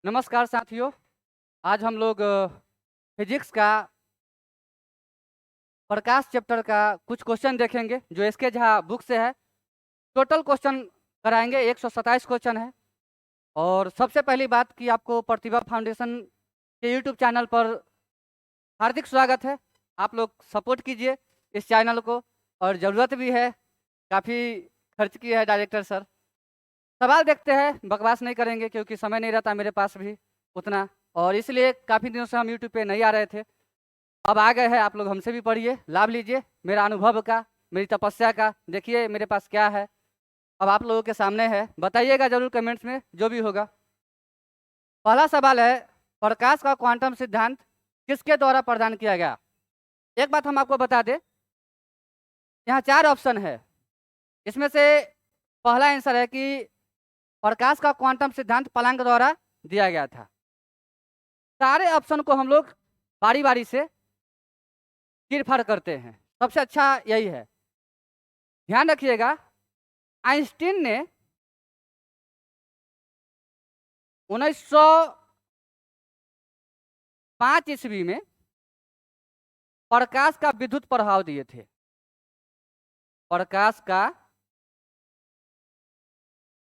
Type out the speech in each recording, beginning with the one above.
नमस्कार साथियों। आज हम लोग फिजिक्स का प्रकाश चैप्टर का कुछ क्वेश्चन देखेंगे जो एसके झा बुक से है। टोटल क्वेश्चन कराएंगे, 127 क्वेश्चन है। और सबसे पहली बात कि आपको प्रतिभा फाउंडेशन के यूट्यूब चैनल पर हार्दिक स्वागत है। आप लोग सपोर्ट कीजिए इस चैनल को, और ज़रूरत भी है, काफ़ी खर्च की है डायरेक्टर सर। सवाल देखते हैं, बकवास नहीं करेंगे क्योंकि समय नहीं रहता मेरे पास भी उतना, और इसलिए काफ़ी दिनों से हम यूट्यूब पे नहीं आ रहे थे। अब आ गए हैं, आप लोग हमसे भी पढ़िए, लाभ लीजिए मेरा अनुभव का, मेरी तपस्या का। देखिए मेरे पास क्या है, अब आप लोगों के सामने है, बताइएगा जरूर कमेंट्स में जो भी होगा। पहला सवाल है, प्रकाश का क्वांटम सिद्धांत किसके द्वारा प्रदान किया गया? एक बात हम आपको बता दें, यहाँ 4 ऑप्शन है। इसमें से पहला आंसर है कि प्रकाश का क्वांटम सिद्धांत प्लैंक द्वारा दिया गया था। सारे ऑप्शन को हम लोग बारी बारी से चीर-फाड़ करते हैं, सबसे अच्छा यही है। ध्यान रखिएगा, आइंस्टीन ने 1905 ईस्वी में प्रकाश का विद्युत प्रभाव दिए थे। प्रकाश का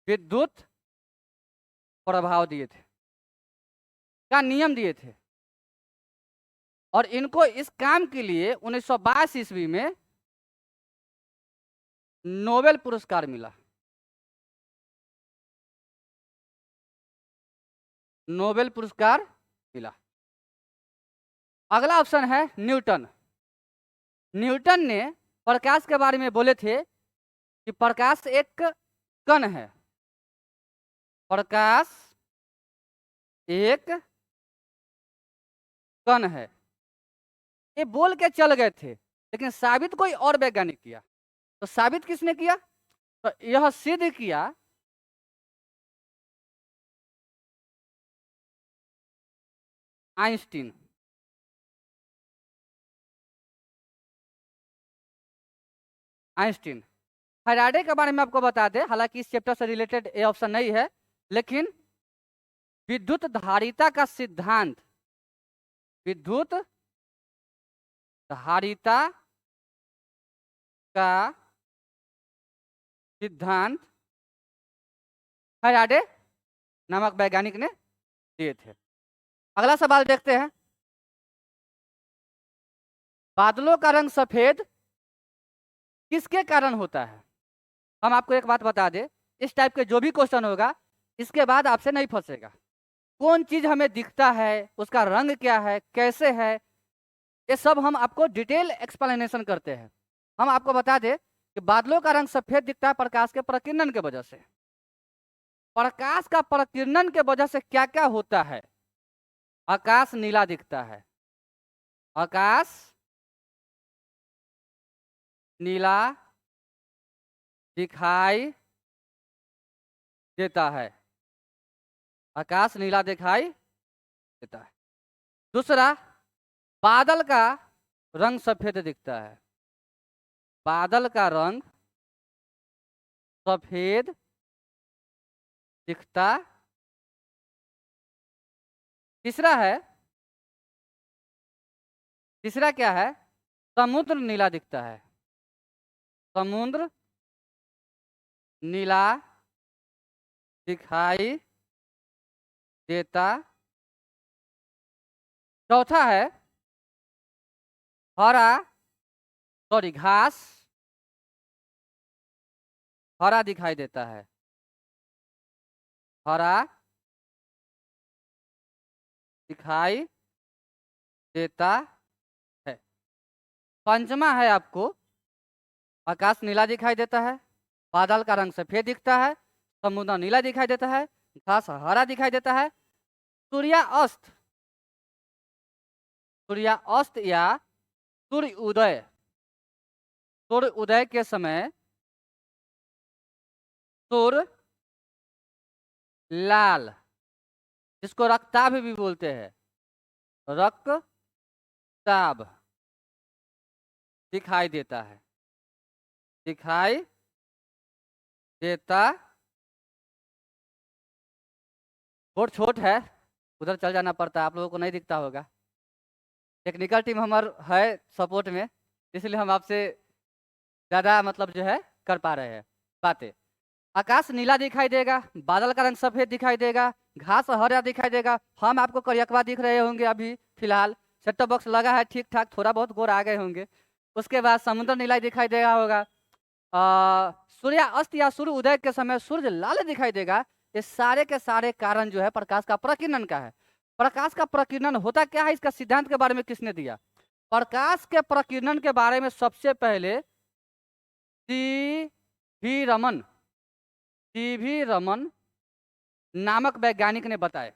विद्युत प्रभाव दिए थे, का नियम दिए थे, और इनको इस काम के लिए 1922 ईस्वी में नोबेल पुरस्कार मिला। नोबेल पुरस्कार मिला। अगला ऑप्शन है न्यूटन। न्यूटन ने प्रकाश के बारे में बोले थे कि प्रकाश एक कण है। प्रकाश एक कण है, ये बोल के चल गए थे, लेकिन साबित कोई और वैज्ञानिक किया। तो साबित किसने किया? तो यह सिद्ध किया आइंस्टीन। आइंस्टीन। फैराडे के बारे में आपको बता दें, हालांकि इस चैप्टर से रिलेटेड ये ऑप्शन नहीं है, लेकिन विद्युत धारिता का सिद्धांत, विद्युत धारिता का सिद्धांत फैराडे नामक वैज्ञानिक ने दिए थे। अगला सवाल देखते हैं, बादलों का रंग सफेद किसके कारण होता है? हम आपको एक बात बता दें, इस टाइप के जो भी क्वेश्चन होगा इसके बाद आपसे नहीं फंसेगा। कौन चीज हमें दिखता है, उसका रंग क्या है, कैसे है, ये सब हम आपको डिटेल एक्सप्लेनेशन करते हैं। हम आपको बता दें कि बादलों का रंग सफेद दिखता है प्रकाश के प्रकीर्णन के वजह से। प्रकाश का प्रकीर्णन के वजह से क्या क्या होता है? आकाश नीला दिखता है, आकाश नीला दिखाई देता है, आकाश नीला दिखाई देता है। दूसरा, बादल का रंग सफेद दिखता है, बादल का रंग सफेद दिखता। तीसरा है, तीसरा क्या है? समुद्र नीला दिखता है, समुद्र नीला दिखाई देता। चौथा है, हरा घास हरा दिखाई देता है, हरा दिखाई देता है। पंचमा है आपको, आकाश नीला दिखाई देता है, बादल का रंग सफेद दिखता है, समुद्र नीला दिखाई देता है, घास हरा दिखाई देता है। सूर्यास्त, सूर्यास्त या सूर्य उदय, सूर्य उदय के समय सूर्य लाल, जिसको रक्ताभ भी बोलते हैं, रक्ताभ दिखाई देता है, दिखाई देता। छोट छोट है, उधर चल जाना पड़ता है, आप लोगों को नहीं दिखता होगा। टेक्निकल टीम हमार है सपोर्ट में, इसलिए हम आपसे ज़्यादा मतलब जो है कर पा रहे हैं बातें। आकाश नीला दिखाई देगा, बादल का रंग सफ़ेद दिखाई देगा, घास हरा दिखाई देगा, हम आपको करियकवा दिख रहे होंगे अभी फिलहाल। सेट टॉप बॉक्स लगा है ठीक ठाक, थोड़ा बहुत गोर आ गए होंगे। उसके बाद समुद्र नीला दिखाई देगा होगा। सूर्य अस्त या सूर्य उदय के समय सूर्य लाल दिखाई देगा। ये सारे के सारे कारण जो है प्रकाश का प्रकीर्णन का है। प्रकाश का प्रकीर्णन होता क्या है, इसका सिद्धांत के बारे में किसने दिया? प्रकाश के प्रकीर्णन के बारे में सबसे पहले सी भी रमन नामक वैज्ञानिक ने बताए,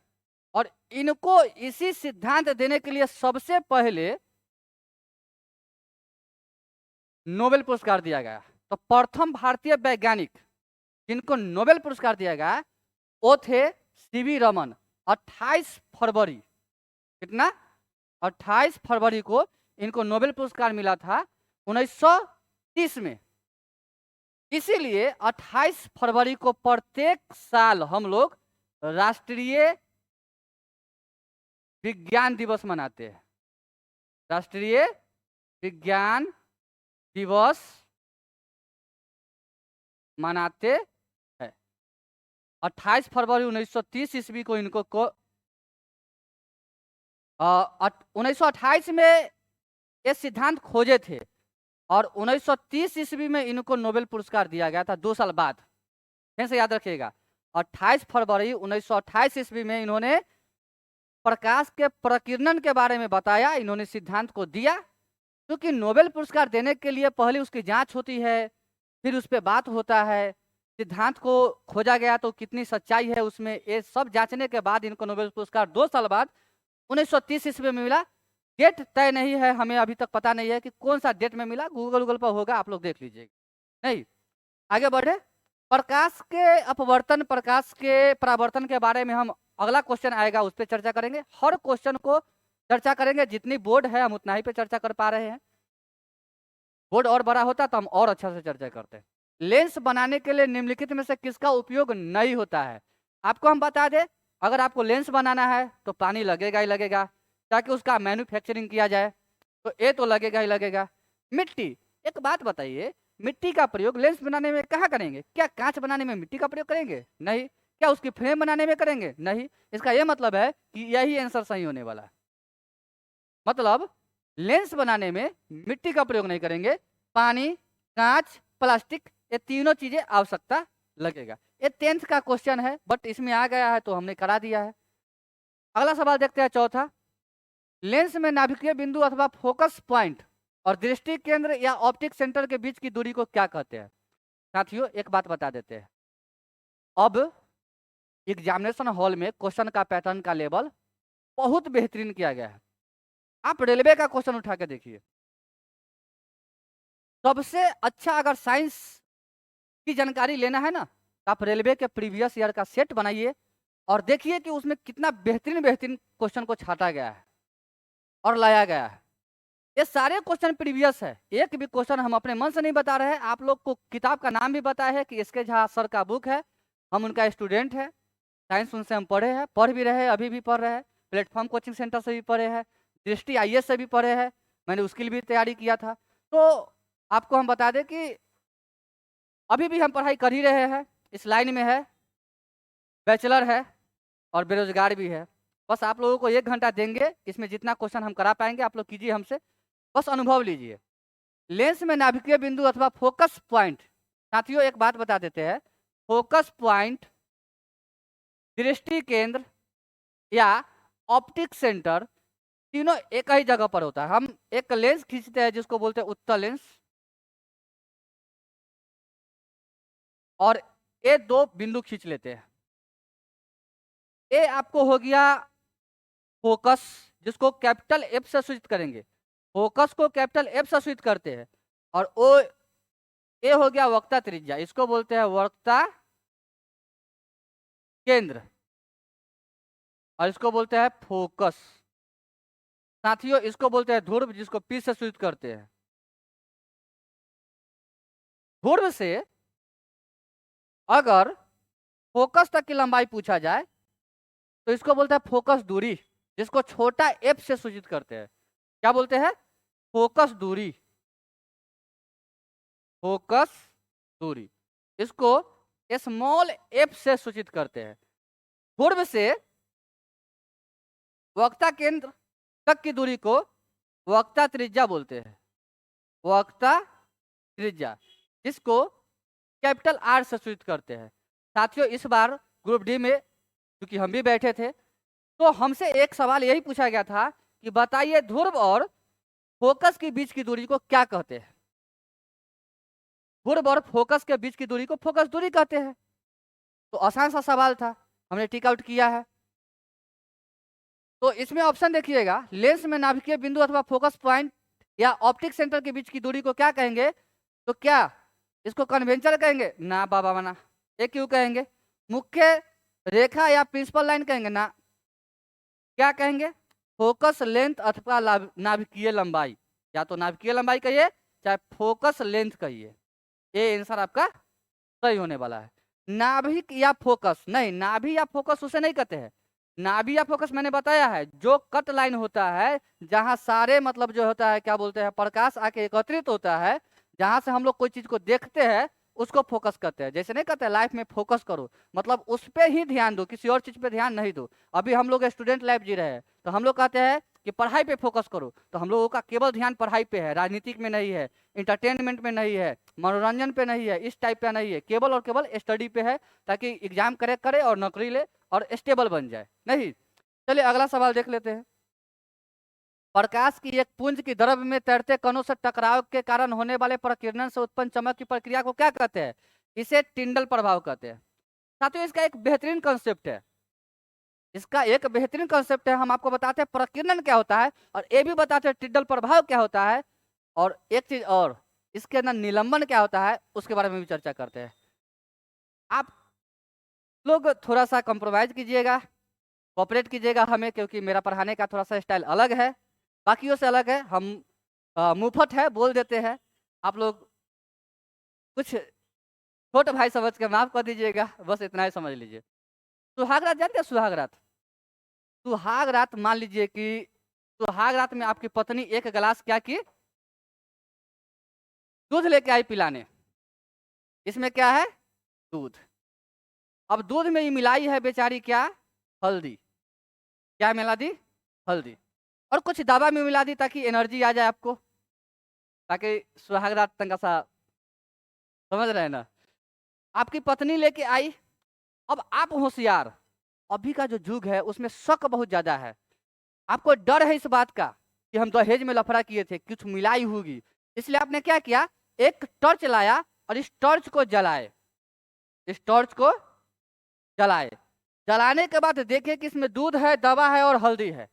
और इनको इसी सिद्धांत देने के लिए सबसे पहले नोबेल पुरस्कार दिया गया। तो प्रथम भारतीय वैज्ञानिक जिनको नोबेल पुरस्कार दिया गया वो थे सीवी रमन। 28 फरवरी, कितना, 28 फरवरी को इनको नोबेल पुरस्कार मिला था 1930 में। इसीलिए 28 फरवरी को प्रत्येक साल हम लोग राष्ट्रीय विज्ञान दिवस मनाते हैं। राष्ट्रीय विज्ञान दिवस मनाते हैं। 28 फरवरी 1930 ईस्वी को इनको 1928 में ये सिद्धांत खोजे थे और 1930 ईस्वी में इनको नोबेल पुरस्कार दिया गया था 2 साल बाद। फिर से याद रखिएगा, 28 फरवरी 1928 ईस्वी में इन्होंने प्रकाश के प्रकीर्णन के बारे में बताया, इन्होंने सिद्धांत को दिया। क्योंकि नोबेल पुरस्कार देने के लिए पहले उसकी जांच होती है, फिर उस पर बात होता है, सिद्धांत को खोजा गया तो कितनी सच्चाई है उसमें, ये सब जांचने के बाद इनको नोबेल पुरस्कार 2 साल बाद 1930 ईस्वी में मिला। डेट तय नहीं है, हमें अभी तक पता नहीं है कि कौन सा डेट में मिला, गूगल पर होगा, आप लोग देख लीजिएगा। नहीं, आगे बढ़े। प्रकाश के अपवर्तन, प्रकाश के परावर्तन के बारे में हम अगला क्वेश्चन आएगा उस पर चर्चा करेंगे। हर क्वेश्चन को चर्चा करेंगे, जितनी बोर्ड है हम उतना ही पे चर्चा कर पा रहे हैं। बोर्ड और बड़ा होता तो हम और अच्छा से चर्चा करते हैं। लेंस बनाने के लिए निम्नलिखित में से किसका उपयोग नहीं होता है? आपको हम बता दें, अगर आपको लेंस बनाना है तो पानी लगेगा ही लगेगा, ताकि उसका मैन्युफैक्चरिंग किया जाए, तो ये तो लगेगा ही लगेगा। मिट्टी, एक बात बताइए, मिट्टी का प्रयोग लेंस बनाने में कहाँ करेंगे? क्या कांच बनाने में मिट्टी का प्रयोग करेंगे? नहीं। क्या उसकी फ्रेम बनाने में करेंगे? नहीं। इसका यह मतलब है कि यही आंसर सही होने वाला है। मतलब लेंस बनाने में मिट्टी का प्रयोग नहीं करेंगे, पानी, कांच, प्लास्टिक, ये तीनों चीजें आवश्यकता लगेगा। ये 10th का क्वेश्चन है, बट इसमें आ गया है तो हमने करा दिया है। अगला सवाल देखते हैं, चौथा। लेंस में नाभिकीय बिंदु अथवा फोकस पॉइंट और दृष्टि केंद्र या ऑप्टिक सेंटर के बीच की दूरी को क्या कहते हैं? साथियों एक बात बता देते हैं, अब एग्जामिनेशन हॉल में क्वेश्चन का पैटर्न का लेवल बहुत बेहतरीन किया गया है। आप रेलवे का क्वेश्चन उठा के देखिए, सबसे अच्छा अगर साइंस की जानकारी लेना है ना, तो आप रेलवे के प्रीवियस ईयर का सेट बनाइए और देखिए कि उसमें कितना बेहतरीन बेहतरीन क्वेश्चन को छाटा गया है और लाया गया है। ये सारे क्वेश्चन प्रीवियस है, एक भी क्वेश्चन हम अपने मन से नहीं बता रहे हैं। आप लोग को किताब का नाम भी पता है कि एसके झा सर का बुक है, हम उनका स्टूडेंट है, साइंस उनसे हम पढ़े हैं, पढ़ भी रहे हैं, अभी भी पढ़ रहे हैं, प्लेटफॉर्म कोचिंग सेंटर से भी पढ़े हैं, दृष्टि आईएएस से भी पढ़े हैं, मैंने उसके लिए भी तैयारी किया था। तो आपको हम बता दें कि अभी भी हम पढ़ाई कर ही रहे हैं, इस लाइन में है, बैचलर है और बेरोजगार भी है। बस आप लोगों को 1 घंटा देंगे, इसमें जितना क्वेश्चन हम करा पाएंगे आप लोग कीजिए हमसे, बस अनुभव लीजिए। लेंस में नाभिकीय बिंदु अथवा फोकस पॉइंट, साथियों एक बात बता देते हैं, फोकस पॉइंट, दृष्टि केंद्र या ऑप्टिक सेंटर तीनों एक ही जगह पर होता है। हम एक लेंस खींचते हैं जिसको बोलते हैं उत्तल लेंस, और ये 2 बिंदु खींच लेते हैं। ये आपको हो गया फोकस, जिसको कैपिटल एफ से सूचित करेंगे, फोकस को कैपिटल एफ से सूचित करते हैं। और ओ ये हो गया वक्ता त्रिज्या, इसको बोलते हैं वक्ता केंद्र और इसको बोलते हैं फोकस। साथियों इसको बोलते हैं ध्रुव, जिसको पी से सूचित करते हैं। ध्रुव से अगर फोकस तक की लंबाई पूछा जाए तो इसको बोलते हैं फोकस दूरी, जिसको छोटा एफ से सूचित करते हैं। क्या बोलते हैं? फोकस दूरी, फोकस दूरी, इसको स्मॉल एफ से सूचित करते हैं। पूर्व से वक्ता केंद्र तक की दूरी को वक्ता त्रिज्या बोलते हैं, वक्ता त्रिज्या, जिसको कैपिटल आर से सूचित करते हैं। साथियों, इस बार ग्रुप डी में क्योंकि हम भी बैठे थे, तो हमसे एक सवाल यही पूछा गया था कि बताइए ध्रुव और फोकस के बीच की दूरी को क्या कहते हैं। ध्रुव और फोकस के बीच की दूरी को फोकस दूरी कहते हैं। तो आसान सा सवाल था, हमने टिक आउट किया है। तो इसमें ऑप्शन देखिएगा, लेंस में नाभिकीय बिंदु अथवा फोकस पॉइंट या ऑप्टिक सेंटर के बीच की दूरी को क्या कहेंगे? तो क्या इसको कन्वेंचर कहेंगे? ना बाबा मना। ये क्यों कहेंगे? मुख्य रेखा या प्रिंसिपल लाइन कहेंगे? ना। क्या कहेंगे? फोकस लेंथ अथवा नाभिकीय लंबाई। या तो नाभिकीय लंबाई कहिए चाहे फोकस लेंथ कहिए, ये आंसर आपका सही होने वाला है। नाभिक या फोकस नहीं, नाभि या फोकस उसे नहीं कहते हैं। नाभि या फोकस मैंने बताया है, जो कट लाइन होता है, जहां सारे मतलब जो होता है क्या बोलते हैं, प्रकाश आके एकत्रित होता है, जहां से हम लोग कोई चीज को देखते हैं उसको फोकस करते हैं। जैसे नहीं कहते लाइफ में फोकस करो, मतलब उस पर ही ध्यान दो, किसी और चीज पे ध्यान नहीं दो। अभी हम लोग स्टूडेंट लाइफ जी रहे हैं, तो हम लोग कहते हैं कि पढ़ाई पे फोकस करो, तो हम लोगों का केवल ध्यान पढ़ाई पे है, राजनीतिक में नहीं है, इंटरटेनमेंट में नहीं है, मनोरंजन पे नहीं है, इस टाइप पे नहीं है, केवल और केवल स्टडी पे है, ताकि एग्जाम करे करे और नौकरी ले और स्टेबल बन जाए। नहीं, चलिए अगला सवाल देख लेते हैं। प्रकाश की एक पुंज की द्रव्य में तैरते कणों से टकराव के कारण होने वाले प्रकीर्णन से उत्पन्न चमक की प्रक्रिया को क्या कहते हैं? इसे टिंडल प्रभाव कहते हैं। साथियों, इसका एक बेहतरीन कॉन्सेप्ट है, इसका एक बेहतरीन कॉन्सेप्ट है। हम आपको बताते हैं प्रकीर्णन क्या होता है और ये भी बताते हैं टिंडल प्रभाव क्या होता है, और एक चीज और, इसके अंदर निलंबन क्या होता है उसके बारे में भी चर्चा करते हैं। आप लोग थोड़ा सा कॉम्प्रोमाइज कीजिएगा, कोऑपरेट कीजिएगा हमें, क्योंकि मेरा पढ़ाने का थोड़ा सा स्टाइल अलग है, बाकियों से अलग है। हम मुफ्त है बोल देते हैं, आप लोग कुछ छोटे भाई समझ के माफ कर दीजिएगा, बस इतना ही समझ लीजिए। सुहाग रात जानते हैं? सुहाग रात, सुहाग रात मान लीजिए कि सुहाग रात में आपकी पत्नी एक गिलास क्या की, दूध लेके आई पिलाने। इसमें क्या है? दूध। अब दूध में ही मिलाई है बेचारी क्या? हल्दी। क्या मिला दी? हल्दी। और कुछ दवा में मिला दी ताकि एनर्जी आ जाए आपको, ताकि सुहाग रात तंग सा, समझ रहे हैं ना। आपकी पत्नी लेके आई, अब आप होशियार, अभी का जो युग है उसमें शक बहुत ज्यादा है, आपको डर है इस बात का कि हम दहेज में लफड़ा किए थे, कुछ मिलाई होगी, इसलिए आपने क्या किया, एक टॉर्च लाया और इस टॉर्च को जलाए, इस टॉर्च को जलाए। जलाने के बाद देखे कि इसमें दूध है, दवा है और हल्दी है।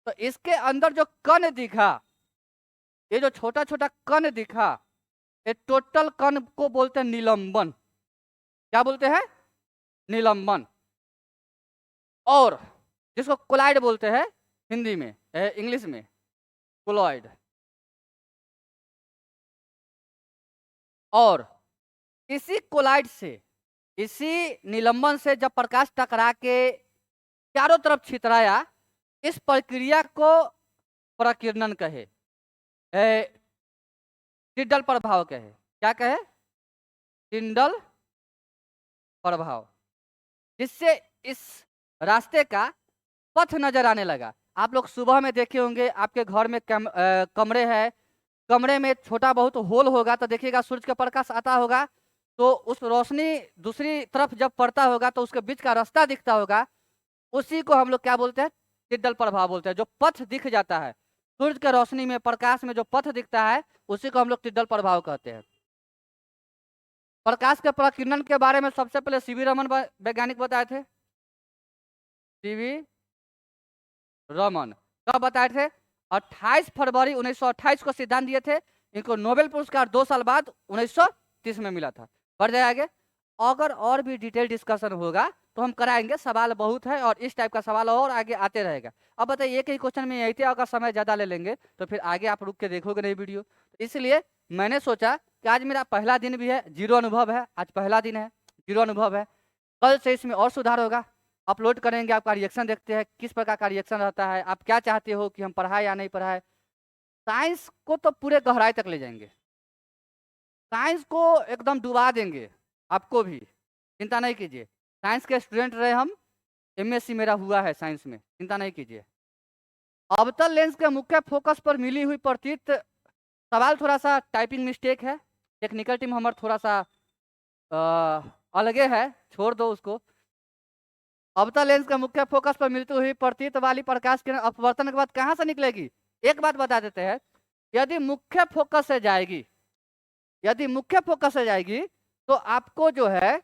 तो इसके अंदर जो कण दिखा, ये जो छोटा छोटा कण दिखा, ये टोटल कण को बोलते हैं निलंबन। क्या बोलते हैं? निलंबन। और जिसको कोलाइड बोलते हैं हिंदी में, इंग्लिश में कोलॉइड। और इसी कोलाइड से, इसी निलंबन से जब प्रकाश टकरा के चारों तरफ छितराया, इस प्रक्रिया को प्रकीर्णन कहे, टिंडल प्रभाव कहे। क्या कहे? टिंडल प्रभाव। जिससे इस रास्ते का पथ नजर आने लगा। आप लोग सुबह में देखे होंगे आपके घर में कमरे हैं, कमरे में छोटा बहुत होल होगा, तो देखिएगा सूरज का प्रकाश आता होगा, तो उस रोशनी दूसरी तरफ जब पड़ता होगा तो उसके बीच का रास्ता दिखता होगा, उसी को हम लोग क्या बोलते हैं? टिंडल प्रभाव बोलते हैं। जो पथ दिख जाता है सूरज के रोशनी में, प्रकाश में जो पथ दिखता है, उसी को हम लोग टिंडल प्रभाव कहते हैं। प्रकाश के प्रकीर्णन के बारे में सबसे पहले सीवी रमन वैज्ञानिक बताए थे। सीवी रमन कब बताए थे? 28 फरवरी 1928 को सिद्धांत दिए थे। इनको नोबेल पुरस्कार 2 साल बाद 1930 में मिला था। बढ़ जाए आगे, अगर और भी डिटेल डिस्कशन होगा तो हम कराएंगे, सवाल बहुत है और इस टाइप का सवाल और आगे आते रहेगा। अब बताइए एक ही क्वेश्चन में यही थे, अगर समय ज़्यादा ले लेंगे तो फिर आगे आप रुक के देखोगे नहीं वीडियो। तो इसलिए मैंने सोचा कि आज मेरा पहला दिन भी है, जीरो अनुभव है, आज पहला दिन है, जीरो अनुभव है, कल से इसमें और सुधार होगा। अपलोड करेंगे, आपका रिएक्शन देखते हैं किस प्रकार का रिएक्शन रहता है, आप क्या चाहते हो कि हम पढ़ाए या नहीं पढ़ाए। साइंस को तो पूरे गहराई तक ले जाएंगे, साइंस को एकदम डुबा देंगे, आपको भी चिंता नहीं कीजिए। साइंस के स्टूडेंट रहे हम, एमएससी मेरा हुआ है साइंस में, चिंता नहीं कीजिए। अवतल लेंस के मुख्य फोकस पर मिली हुई प्रतीत, सवाल थोड़ा सा टाइपिंग मिस्टेक है, टेक्निकल टीम हमारा थोड़ा सा अलगे है, छोड़ दो उसको। अवतल लेंस के मुख्य फोकस पर मिलती हुई प्रतीत वाली प्रकाश किरण अपवर्तन के बाद कहाँ से निकलेगी? एक बात बता देते हैं, यदि मुख्य फोकस से जाएगी, यदि मुख्य फोकस से जाएगी तो आपको जो है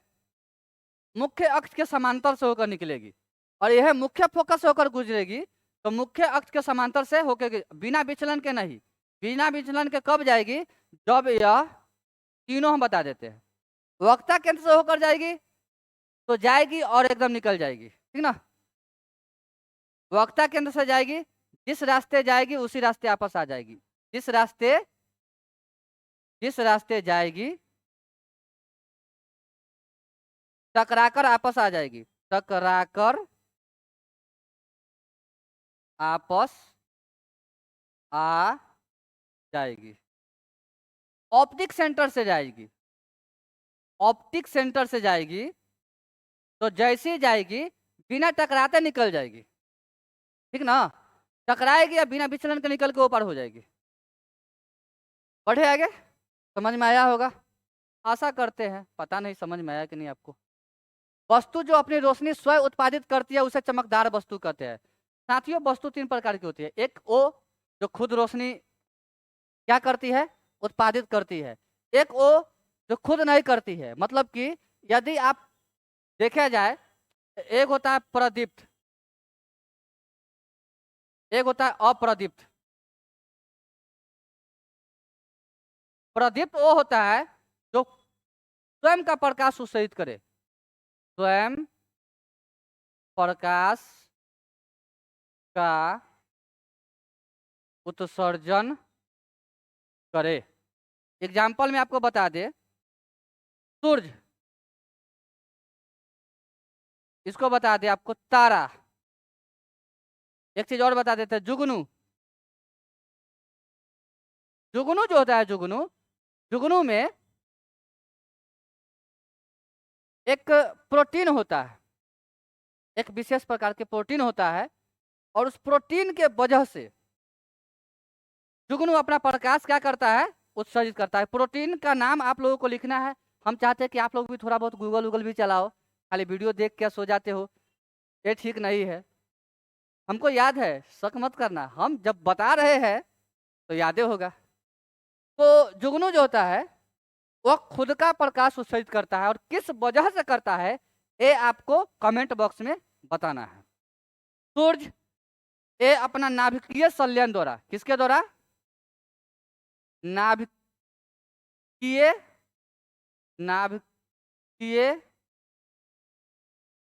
मुख्य अक्ष के समांतर से होकर निकलेगी, और यह मुख्य फोकस से होकर गुजरेगी तो मुख्य अक्ष के समांतर से होकर, बिना विचलन के नहीं, बिना विचलन के कब जाएगी? जब यह तीनों हम बता देते हैं। वक्ता केंद्र से होकर जाएगी तो जाएगी और एकदम निकल जाएगी, ठीक ना। वक्ता केंद्र से जाएगी, जिस रास्ते जाएगी उसी रास्ते वापस आ जाएगी, जिस रास्ते जाएगी टकराकर आपस आ जाएगी, टकराकर आपस आ जाएगी। ऑप्टिक सेंटर से जाएगी, ऑप्टिक सेंटर से जाएगी तो जैसी जाएगी बिना टकराते निकल जाएगी, ठीक ना। टकराएगी या बिना विचलन के निकल के ऊपर हो जाएगी। बढ़े आगे, समझ में आया होगा, आशा करते हैं, पता नहीं समझ में आया कि नहीं आपको। वस्तु जो अपनी रोशनी स्वयं उत्पादित करती है उसे चमकदार वस्तु कहते हैं। साथियों, वस्तु तीन प्रकार की होती है, एक ओ जो खुद रोशनी क्या करती है? उत्पादित करती है। एक ओ जो खुद नहीं करती है, मतलब कि यदि आप देखा जाए, एक होता है प्रदीप्त, एक होता है अप्रदीप्त। प्रदीप्त वो होता है जो स्वयं का प्रकाश उत्सर्जित करे, स्वयं प्रकाश का उत्सर्जन करे। एग्जाम्पल में आपको बता दे, सूर्य, इसको बता दे आपको तारा। एक चीज और बता देते हैं, जुगनू। जुगनू जो होता है, जुगनू, जुगनू में एक प्रोटीन होता है, एक विशेष प्रकार के प्रोटीन होता है, और उस प्रोटीन के वजह से जुगनू अपना प्रकाश क्या करता है? उत्सर्जित करता है। प्रोटीन का नाम आप लोगों को लिखना है। हम चाहते हैं कि आप लोग भी थोड़ा बहुत गूगल भी चलाओ, खाली वीडियो देख के सो जाते हो, ये ठीक नहीं है। हमको याद है, शक मत करना, हम जब बता रहे हैं तो यादें होगा। तो जुगनू जो होता है वह खुद का प्रकाश उत्सर्जित करता है, और किस वजह से करता है ये आपको कमेंट बॉक्स में बताना है। सूर्य ये अपना नाभिकीय संलयन द्वारा, किसके द्वारा? नाभिकीय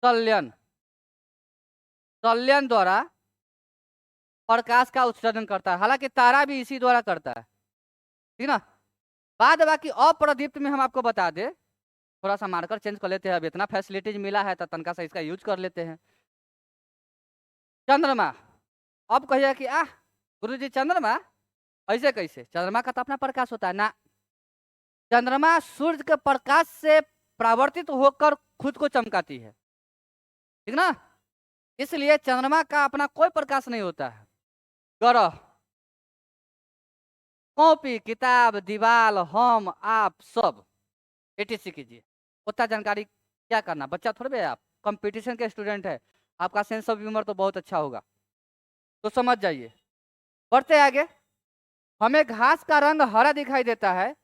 संलयन, संलयन द्वारा प्रकाश का उत्सर्जन करता है। हालांकि तारा भी इसी द्वारा करता है, ठीक ना। बाद बाकी अप्रदीप्त में हम आपको बता दे, थोड़ा सा मार्कर चेंज कर लेते हैं, अब इतना फैसिलिटीज मिला है तो तनका सा इसका यूज कर लेते हैं। चंद्रमा, अब कहिए कि गुरुजी चंद्रमा ऐसे कैसे? चंद्रमा का तो अपना प्रकाश होता है ना। चंद्रमा सूर्य के प्रकाश से परावर्तित होकर खुद को चमकाती है, ठीक ना। इसलिए चंद्रमा का अपना कोई प्रकाश नहीं होता है। ग्रह, कॉपी किताब दीवाल हम आप सब एटीसी कीजिए, उतना जानकारी क्या करना, बच्चा थोड़े आप कंपटीशन के स्टूडेंट है, आपका सेंस ऑफ ह्यूमर तो बहुत अच्छा होगा, तो समझ जाइए। बढ़ते आगे, हमें घास का रंग हरा दिखाई देता है,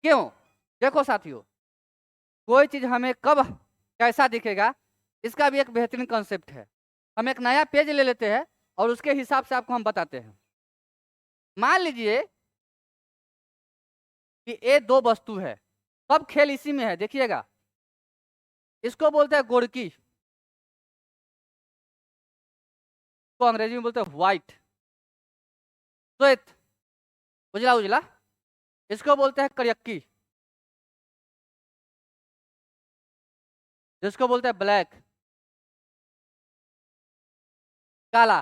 क्यों? देखो साथियों, कोई चीज हमें कब कैसा दिखेगा इसका भी एक बेहतरीन कॉन्सेप्ट है। हम एक नया पेज ले लेते हैं और उसके हिसाब से आपको हम बताते हैं। मान लीजिए कि ये दो वस्तु है, सब खेल इसी में है, देखिएगा। इसको बोलते हैं गोरकी, इसको अंग्रेजी में बोलते हैं व्हाइट, श्वेत, उजला उजला, इसको बोलते हैं करियक्की, जिसको बोलते हैं ब्लैक, काला।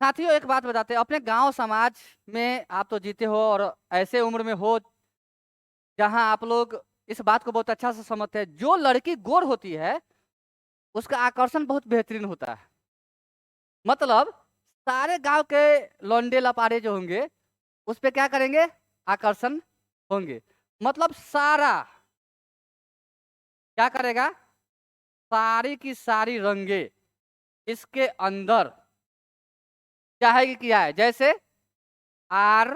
साथियों एक बात बताते हैं, अपने गांव समाज में आप तो जीते हो और ऐसे उम्र में हो जहां आप लोग इस बात को बहुत अच्छा से समझते हैं, जो लड़की गोर होती है उसका आकर्षण बहुत बेहतरीन होता है। मतलब सारे गांव के लौंडे लपारे जो होंगे उस पे क्या करेंगे, आकर्षण होंगे। मतलब सारा क्या करेगा, सारी की सारी रंगे इसके अंदर चाहेगी क्या है, जैसे R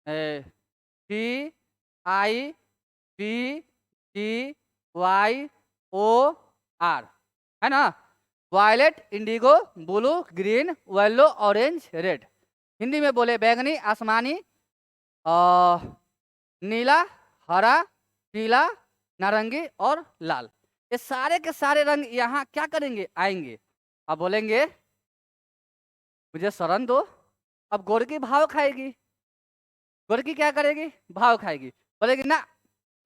T I P T Y O R, है ना। Violet, indigo, blue, green, yellow, orange, red. Hindi में बोले बैंगनी, आसमानी, नीला, हरा, पीला, नारंगी और लाल। ये सारे के सारे रंग यहाँ क्या करेंगे, आएंगे। अब बोलेंगे मुझे शरण दो। अब गोरकी भाव खाएगी, गोरकी क्या करेगी, भाव खाएगी। बोलेगी ना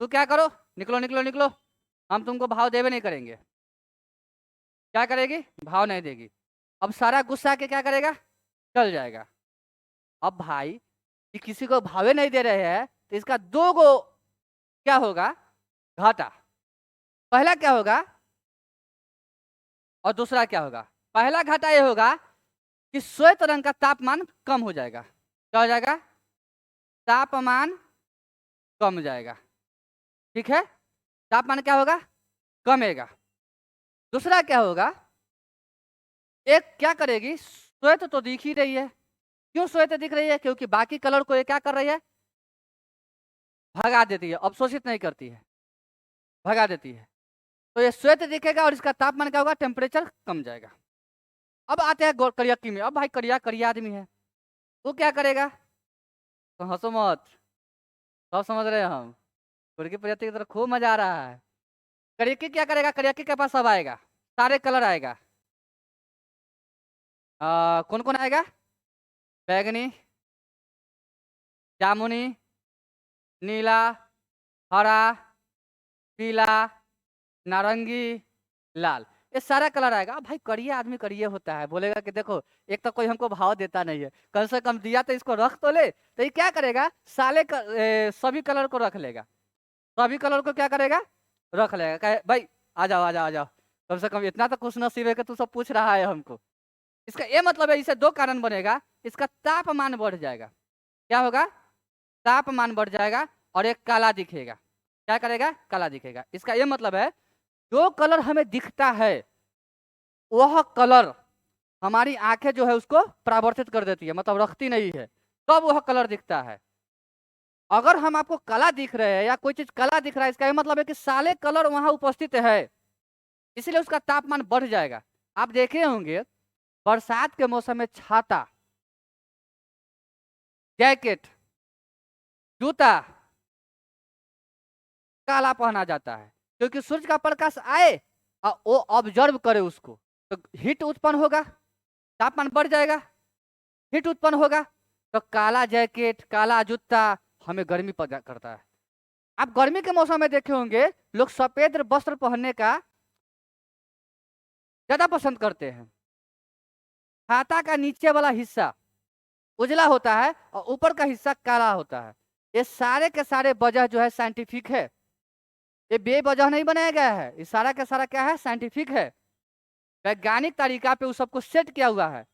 तू क्या करो, निकलो निकलो निकलो, हम तुमको भाव देवे नहीं करेंगे। क्या करेगी, भाव नहीं देगी। अब सारा गुस्सा के क्या करेगा, चल जाएगा। अब भाई ये किसी को भावे नहीं दे रहे हैं तो इसका दो गो क्या होगा, घाटा। पहला क्या होगा और दूसरा क्या होगा। पहला घाटा ये होगा कि श्वेत रंग का तापमान कम हो जाएगा। क्या हो जाएगा, तापमान कम हो जाएगा। ठीक है, तापमान क्या होगा, कमेगा। दूसरा क्या होगा, एक क्या करेगी, श्वेत तो दिख ही रही है। क्यों श्वेत दिख रही है, क्योंकि बाकी कलर को ये क्या कर रही है, भगा देती है, अवशोषित नहीं करती है, भगा देती है। तो ये श्वेत दिखेगा और इसका तापमान क्या होगा, टेम्परेचर कम जाएगा। अब आते हैं करियक्की में। अब भाई करिया करिया आदमी है, वो क्या करेगा, तो हंसो मत, सब समझ रहे हैं हम। गोरकी प्रजाति की तरफ खूब मजा आ रहा है। करियक्की क्या करेगा, करियक्की के पास सब आएगा, सारे कलर आएगा। कौन कौन आएगा, बैगनी, जामुनी, नीला, हरा, पीला, नारंगी, लाल, ये सारा कलर आएगा। भाई करिया आदमी करिया होता है, बोलेगा कि देखो एक तो कोई हमको भाव देता नहीं है, कम से कम दिया तो इसको रख तो ले। तो ये क्या करेगा, सभी कलर को रख लेगा, सभी कलर को क्या करेगा, रख लेगा। कहे भाई आ जाओ आ जाओ आ जाओ, कम से कम इतना तो खुश नसीब है कि तू सब पूछ रहा है हमको। इसका ये मतलब है, इसे दो कारण बनेगा, इसका तापमान बढ़ जाएगा। क्या होगा, तापमान बढ़ जाएगा और एक काला दिखेगा। क्या करेगा, काला दिखेगा। इसका ये मतलब है जो कलर हमें दिखता है वह कलर हमारी आंखें जो है उसको परावर्तित कर देती है, मतलब रखती नहीं है, तब वह कलर दिखता है। अगर हम आपको काला दिख रहे हैं या कोई चीज काला दिख रहा है, इसका ये मतलब है कि सारे कलर वहां उपस्थित है, इसलिए उसका तापमान बढ़ जाएगा। आप देखे होंगे बरसात के मौसम में छाता, जैकेट, जूता काला पहना जाता है, क्योंकि सूरज का प्रकाश आए और वो ऑब्जर्व करे उसको, तो हीट उत्पन्न होगा, तापमान बढ़ जाएगा, हीट उत्पन्न होगा। तो काला जैकेट, काला जूता हमें गर्मी पैदा करता है। आप गर्मी के मौसम में देखे होंगे लोग सफेद वस्त्र पहनने का ज्यादा पसंद करते हैं। छाता का नीचे वाला हिस्सा उजला होता है और ऊपर का हिस्सा काला होता है। ये सारे के सारे वजह जो है साइंटिफिक है, ये बेवजह नहीं बनाया गया है, ये सारा का सारा क्या है, साइंटिफिक है, वैज्ञानिक तरीका पे उस सबको सेट किया हुआ है।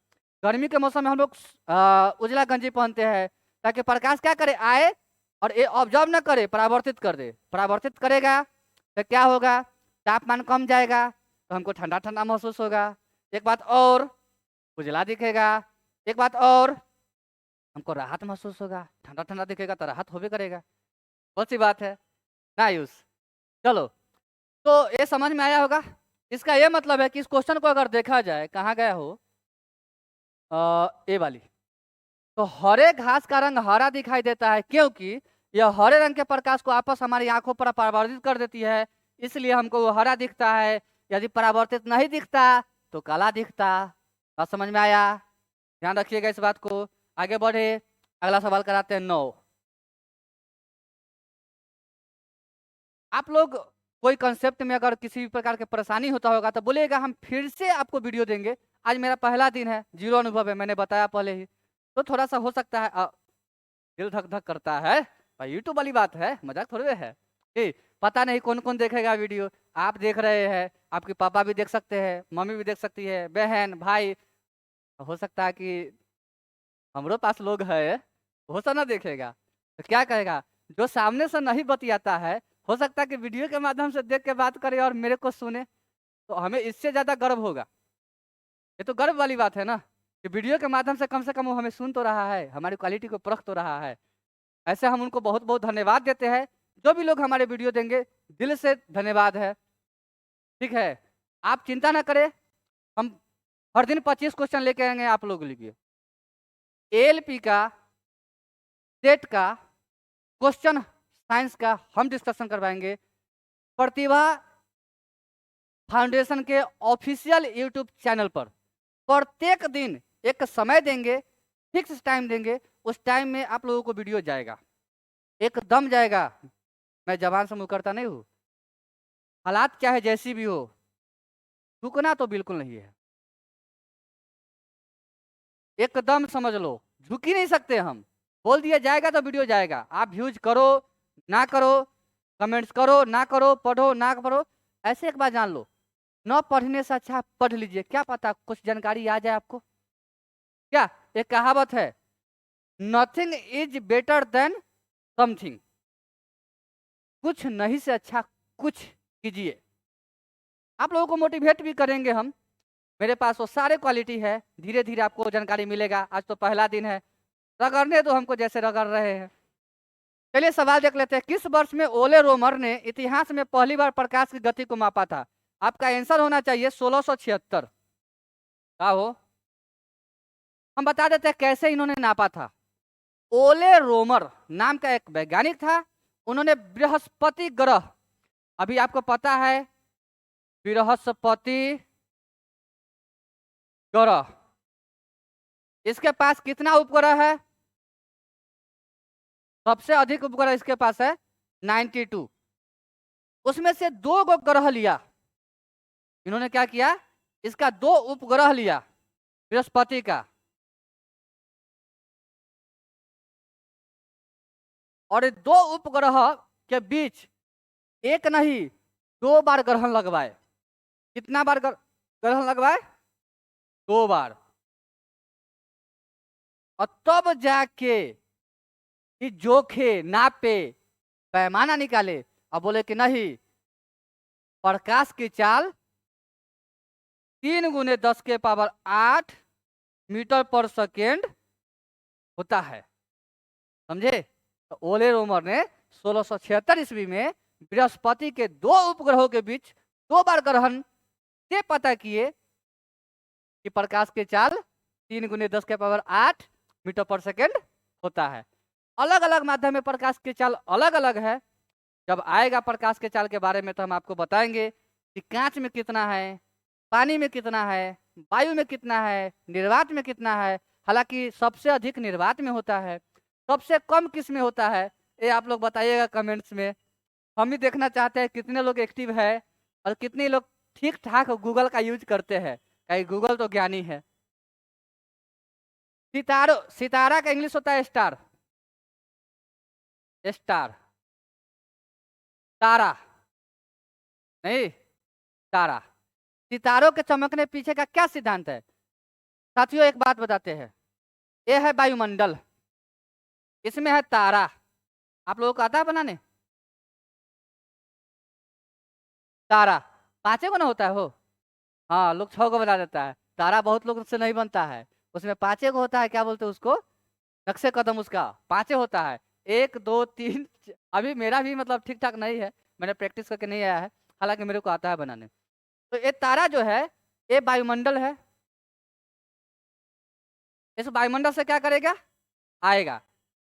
गर्मी के मौसम में हम लोग उजला गंजी पहनते हैं ताकि प्रकाश क्या करे, आए और ये ऑब्जर्व न करे, परावर्तित कर दे। परावर्तित करेगा तो क्या होगा, तापमान कम जाएगा, तो हमको ठंडा ठंडा महसूस होगा। एक बात और, उजला दिखेगा। एक बात और, हमको राहत महसूस होगा, ठंडा ठंडा दिखेगा तो राहत होबे करेगा। बहुत सी बात है ना यूज। चलो, तो ये समझ में आया होगा। इसका ये मतलब है कि इस क्वेश्चन को अगर देखा जाए, कहाँ गया हो, ए वाली, तो हरे घास का रंग हरा दिखाई देता है क्योंकि यह हरे रंग के प्रकाश को आपस हमारी आंखों पर परावर्तित कर देती है, इसलिए हमको वो हरा दिखता है। यदि परावर्तित नहीं दिखता तो काला दिखता। बात समझ में आया, ध्यान रखिएगा इस बात को। आगे बढ़े, अगला सवाल कराते हैं 9। आप लोग कोई कंसेप्ट में अगर किसी प्रकार की परेशानी होता होगा तो बोलेगा, हम फिर से आपको वीडियो देंगे, आज मेरा पहला दिन है, जीरो अनुभव है, मैंने बताया पहले ही, तो थोड़ा सा हो सकता है दिल धक धक करता है भाई, यूट्यूब वाली बात है, मजाक थोड़े है। पता नहीं कौन कौन देखेगा वीडियो, आप देख रहे हैं, आपके पापा भी देख सकते हैं, मम्मी भी देख सकती है, बहन भाई, हो सकता है कि हमरो पास लोग है, वो सब ना देखेगा तो क्या कहेगा। जो सामने से नहीं बतियाता है, हो सकता है कि वीडियो के माध्यम से देख के बात करे और मेरे को सुने, तो हमें इससे ज्यादा गर्व होगा। ये तो गर्व वाली बात है ना, कि वीडियो के माध्यम से कम वो हमें सुन तो रहा है, हमारी क्वालिटी को परख तो रहा है। ऐसे हम उनको बहुत बहुत धन्यवाद देते हैं। जो भी लोग हमारे वीडियो देंगे, दिल से धन्यवाद है, ठीक है। आप चिंता ना करें, हम हर दिन 25 क्वेश्चन लेके आएंगे आप लोगों के लिए। एएलपी का, सेट का, क्वेश्चन साइंस का हम डिस्कशन करवाएंगे। प्रतिभा फाउंडेशन के ऑफिशियल यूट्यूब चैनल पर प्रत्येक दिन एक समय देंगे, फिक्स टाइम देंगे, उस टाइम में आप लोगों को वीडियो जाएगा, एकदम जाएगा। मैं जबान से मुकरता नहीं हूँ, हालात चाहे जैसी भी हो, झुकना तो बिल्कुल नहीं है, एकदम समझ लो, झुक ही नहीं सकते हम। बोल दिया जाएगा तो वीडियो जाएगा, आप व्यूज करो ना करो, कमेंट्स करो ना करो, पढ़ो ना पढ़ो, ऐसे एक बार जान लो, न पढ़ने से अच्छा पढ़ लीजिए, क्या पता कुछ जानकारी आ जाए आपको। क्या एक कहावत है, nothing is better than something, कुछ नहीं से अच्छा कुछ कीजिए। आप लोगों को मोटिवेट भी करेंगे हम, मेरे पास वो सारे क्वालिटी है, धीरे धीरे आपको जानकारी मिलेगा। आज तो पहला दिन है, रगड़ने तो हमको जैसे रगड़ रहे हैं। चलिए सवाल देख लेते हैं, किस वर्ष में ओले रोमर ने इतिहास में पहली बार प्रकाश की गति को मापा था? आपका आंसर होना चाहिए 1676। क्या हो, हम बता देते हैं कैसे इन्होंने नापा था। ओले रोमर नाम का एक वैज्ञानिक था, उन्होंने बृहस्पति ग्रह, अभी आपको पता है बृहस्पति ग्रह, इसके पास कितना उपग्रह है? सबसे अधिक उपग्रह इसके पास है 92। उसमें से 2 ग्रह लिया इन्होंने, क्या किया, इसका 2 उपग्रह लिया बृहस्पति का, और 2 उपग्रह के बीच एक नहीं 2 बार ग्रहण लगवाए। कितना बार ग्रहण लगवाए? 2 बार। और तब जाके जोखे नापे, पैमाना निकाले, अब बोले कि नहीं, प्रकाश की चाल 3 × 10⁸ मीटर पर सेकेंड होता है, समझे। तो ओले रोमर ने 1676 ईस्वी में बृहस्पति के 2 उपग्रहों के बीच 2 बार ग्रहण से पता किए कि प्रकाश की चाल 3 × 10⁸ मीटर पर सेकेंड होता है। अलग अलग माध्यम में प्रकाश की चाल अलग अलग है, जब आएगा प्रकाश के चाल के बारे में तो हम आपको बताएंगे कि कांच में कितना है, पानी में कितना है, वायु में कितना है, निर्वात में कितना है। हालांकि सबसे अधिक निर्वात में होता है, सबसे कम किस में होता है, ये आप लोग बताइएगा कमेंट्स में। हम भी देखना चाहते हैं कितने लोग एक्टिव है और कितने लोग ठीक ठाक गूगल का यूज करते हैं, कहीं गूगल तो ज्ञानी है। सितारा का इंग्लिश होता है स्टार, स्टार, तारा नहीं, तारा। सितारों के चमकने पीछे का क्या सिद्धांत है साथियों? एक बात बताते हैं, ये है वायुमंडल, इसमें है तारा। आप लोगों को आता है बनाने? तारा 5 गो ना होता है हो, हाँ, लोग 6 गो बना देता है, तारा बहुत लोग से नहीं बनता है, उसमें 5 गो होता है। क्या बोलते हैं उसको? नक्शे कदम उसका 5 होता है, 1 2 3। अभी मेरा भी मतलब ठीक ठाक नहीं है, मैंने प्रैक्टिस करके नहीं आया है, हालांकि मेरे को आता है बनाने। तो ये तारा जो है, ये वायुमंडल है, इस वायुमंडल से क्या करेगा, आएगा।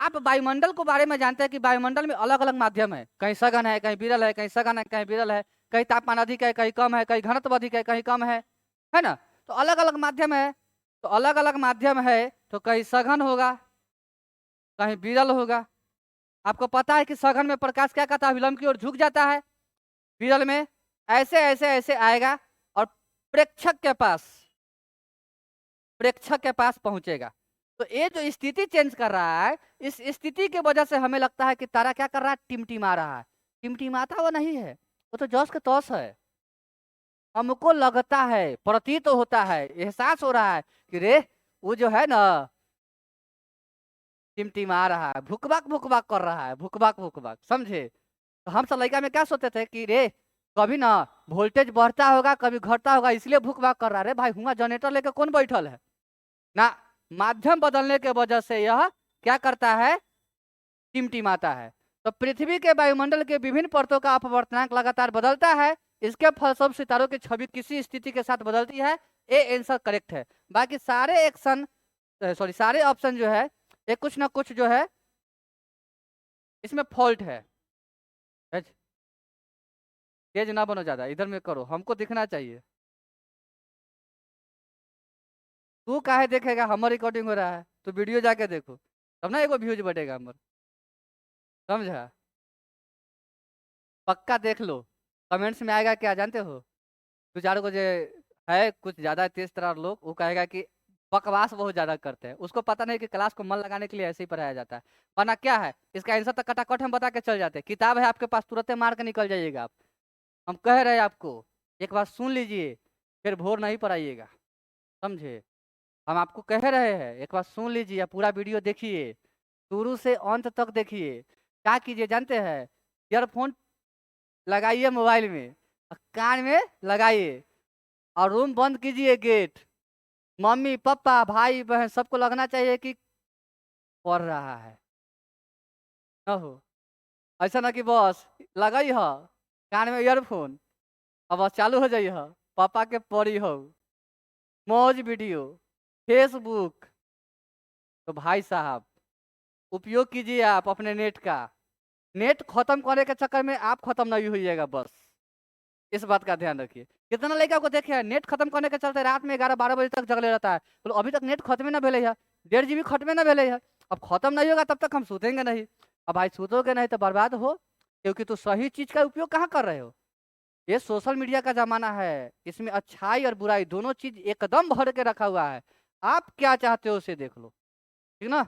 आप वायुमंडल को बारे में जानते हैं कि वायुमंडल में अलग अलग माध्यम है, कहीं सघन है, कहीं विरल है, कहीं सघन है, कहीं विरल है, कहीं तापमान अधिक है, कहीं कम है, कहीं घनत्व अधिक है, कहीं कम है ना। तो अलग अलग माध्यम है, तो अलग अलग माध्यम है तो कहीं सघन होगा, कहीं विरल होगा। आपको पता है कि सघन में प्रकाश क्या करता है, विलंब की ओर झुक जाता है, विरल में ऐसे ऐसे ऐसे आएगा और प्रेक्षक के पास प्रेक्षक के पास पहुंचेगा। तो ये जो स्थिति चेंज कर रहा है, इस स्थिति की वजह से हमें लगता है कि तारा क्या कर रहा है, टिमटिमा रहा है। टिमटिमाता वो नहीं है, वो तो जौस के तौस है। हमको लगता है, प्रतीत होता है, एहसास हो रहा है कि रे वो जो है ना टिमटिमा रहा है, भुकभक भुकभक कर रहा है, भुकभक भुकभक, समझे। तो हम सब लड़का में क्या सोचते थे कि रे कभी ना वोल्टेज बढ़ता होगा कभी घटता होगा, इसलिए भुकभक कर रहा है। रे भाई, हुआ जनरेटर लेकर कौन बैठल है ना। माध्यम बदलने के वजह से यह क्या करता है, टिमटिमाता है। तो पृथ्वी के वायुमंडल के विभिन्न परतों का अपवर्तनांक लगातार बदलता है। इसके फलस्वरूप सितारों की छवि किसी स्थिति के साथ बदलती है। ए आंसर करेक्ट है। बाकी सारे सारे ऑप्शन जो है ये कुछ ना कुछ जो है इसमें फॉल्ट है। तेज तेज ना बनो ज्यादा, इधर में करो, हमको दिखना चाहिए। तू काहे देखेगा, हमारा रिकॉर्डिंग हो रहा है, तो वीडियो जाके देखो तब ना एगो व्यूज बढ़ेगा हमार, समझा। पक्का देख लो, कमेंट्स में आएगा क्या जानते हो, दो चार को जो है कुछ ज्यादा तेज तरह लोग, वो कहेगा कि बकवास बहुत ज्यादा करते हैं, उसको पता नहीं कि क्लास को मन लगाने के लिए ऐसे ही पढ़ाया जाता है। वरना क्या है, इसका आंसर तक कटाकट हम बता के चल जाते हैं। किताब है आपके पास, तुरंत मार के निकल जाइएगा आप। हम कह रहे हैं आपको, एक बार सुन लीजिए, फिर भोर नहीं पढ़ाइएगा, समझे। हम आपको कह रहे हैं, एक बार सुन लीजिए, पूरा वीडियो देखिए, शुरू से अंत तक देखिए। क्या कीजिए जानते हैं, ईयरफोन लगाइए मोबाइल में, और कान में लगाइए, और रूम बंद कीजिए गेट। मम्मी पापा भाई बहन सबको लगना चाहिए कि पढ़ रहा है, ना हो ऐसा ना कि बस लगाई हो कान में ईयरफोन, अब बस चालू हो जाइए हो पापा के पढ़ी हो मौज वीडियो फेसबुक। तो भाई साहब उपयोग कीजिए आप अपने नेट का। नेट खत्म करने के चक्कर में आप खत्म नहीं होइएगा, बस इस बात का ध्यान रखिए। कितना लड़का को देखे नेट खत्म करने के चलते रात में 11-12 बजे तक जगले रहता है, तो अभी तक नेट खत्म ना भेले है, 1.5 GB खत्म ना भेले है। अब खत्म नहीं होगा तब तक हम सूतेंगे नहीं। अब भाई सूतोगे नहीं तो बर्बाद हो, क्योंकि तू सही चीज का उपयोग कहाँ कर रहे हो। ये सोशल मीडिया का जमाना है, इसमें अच्छाई और बुराई दोनों चीज एकदम भर के रखा हुआ है। आप क्या चाहते हो उसे देख लो, ठीक ना।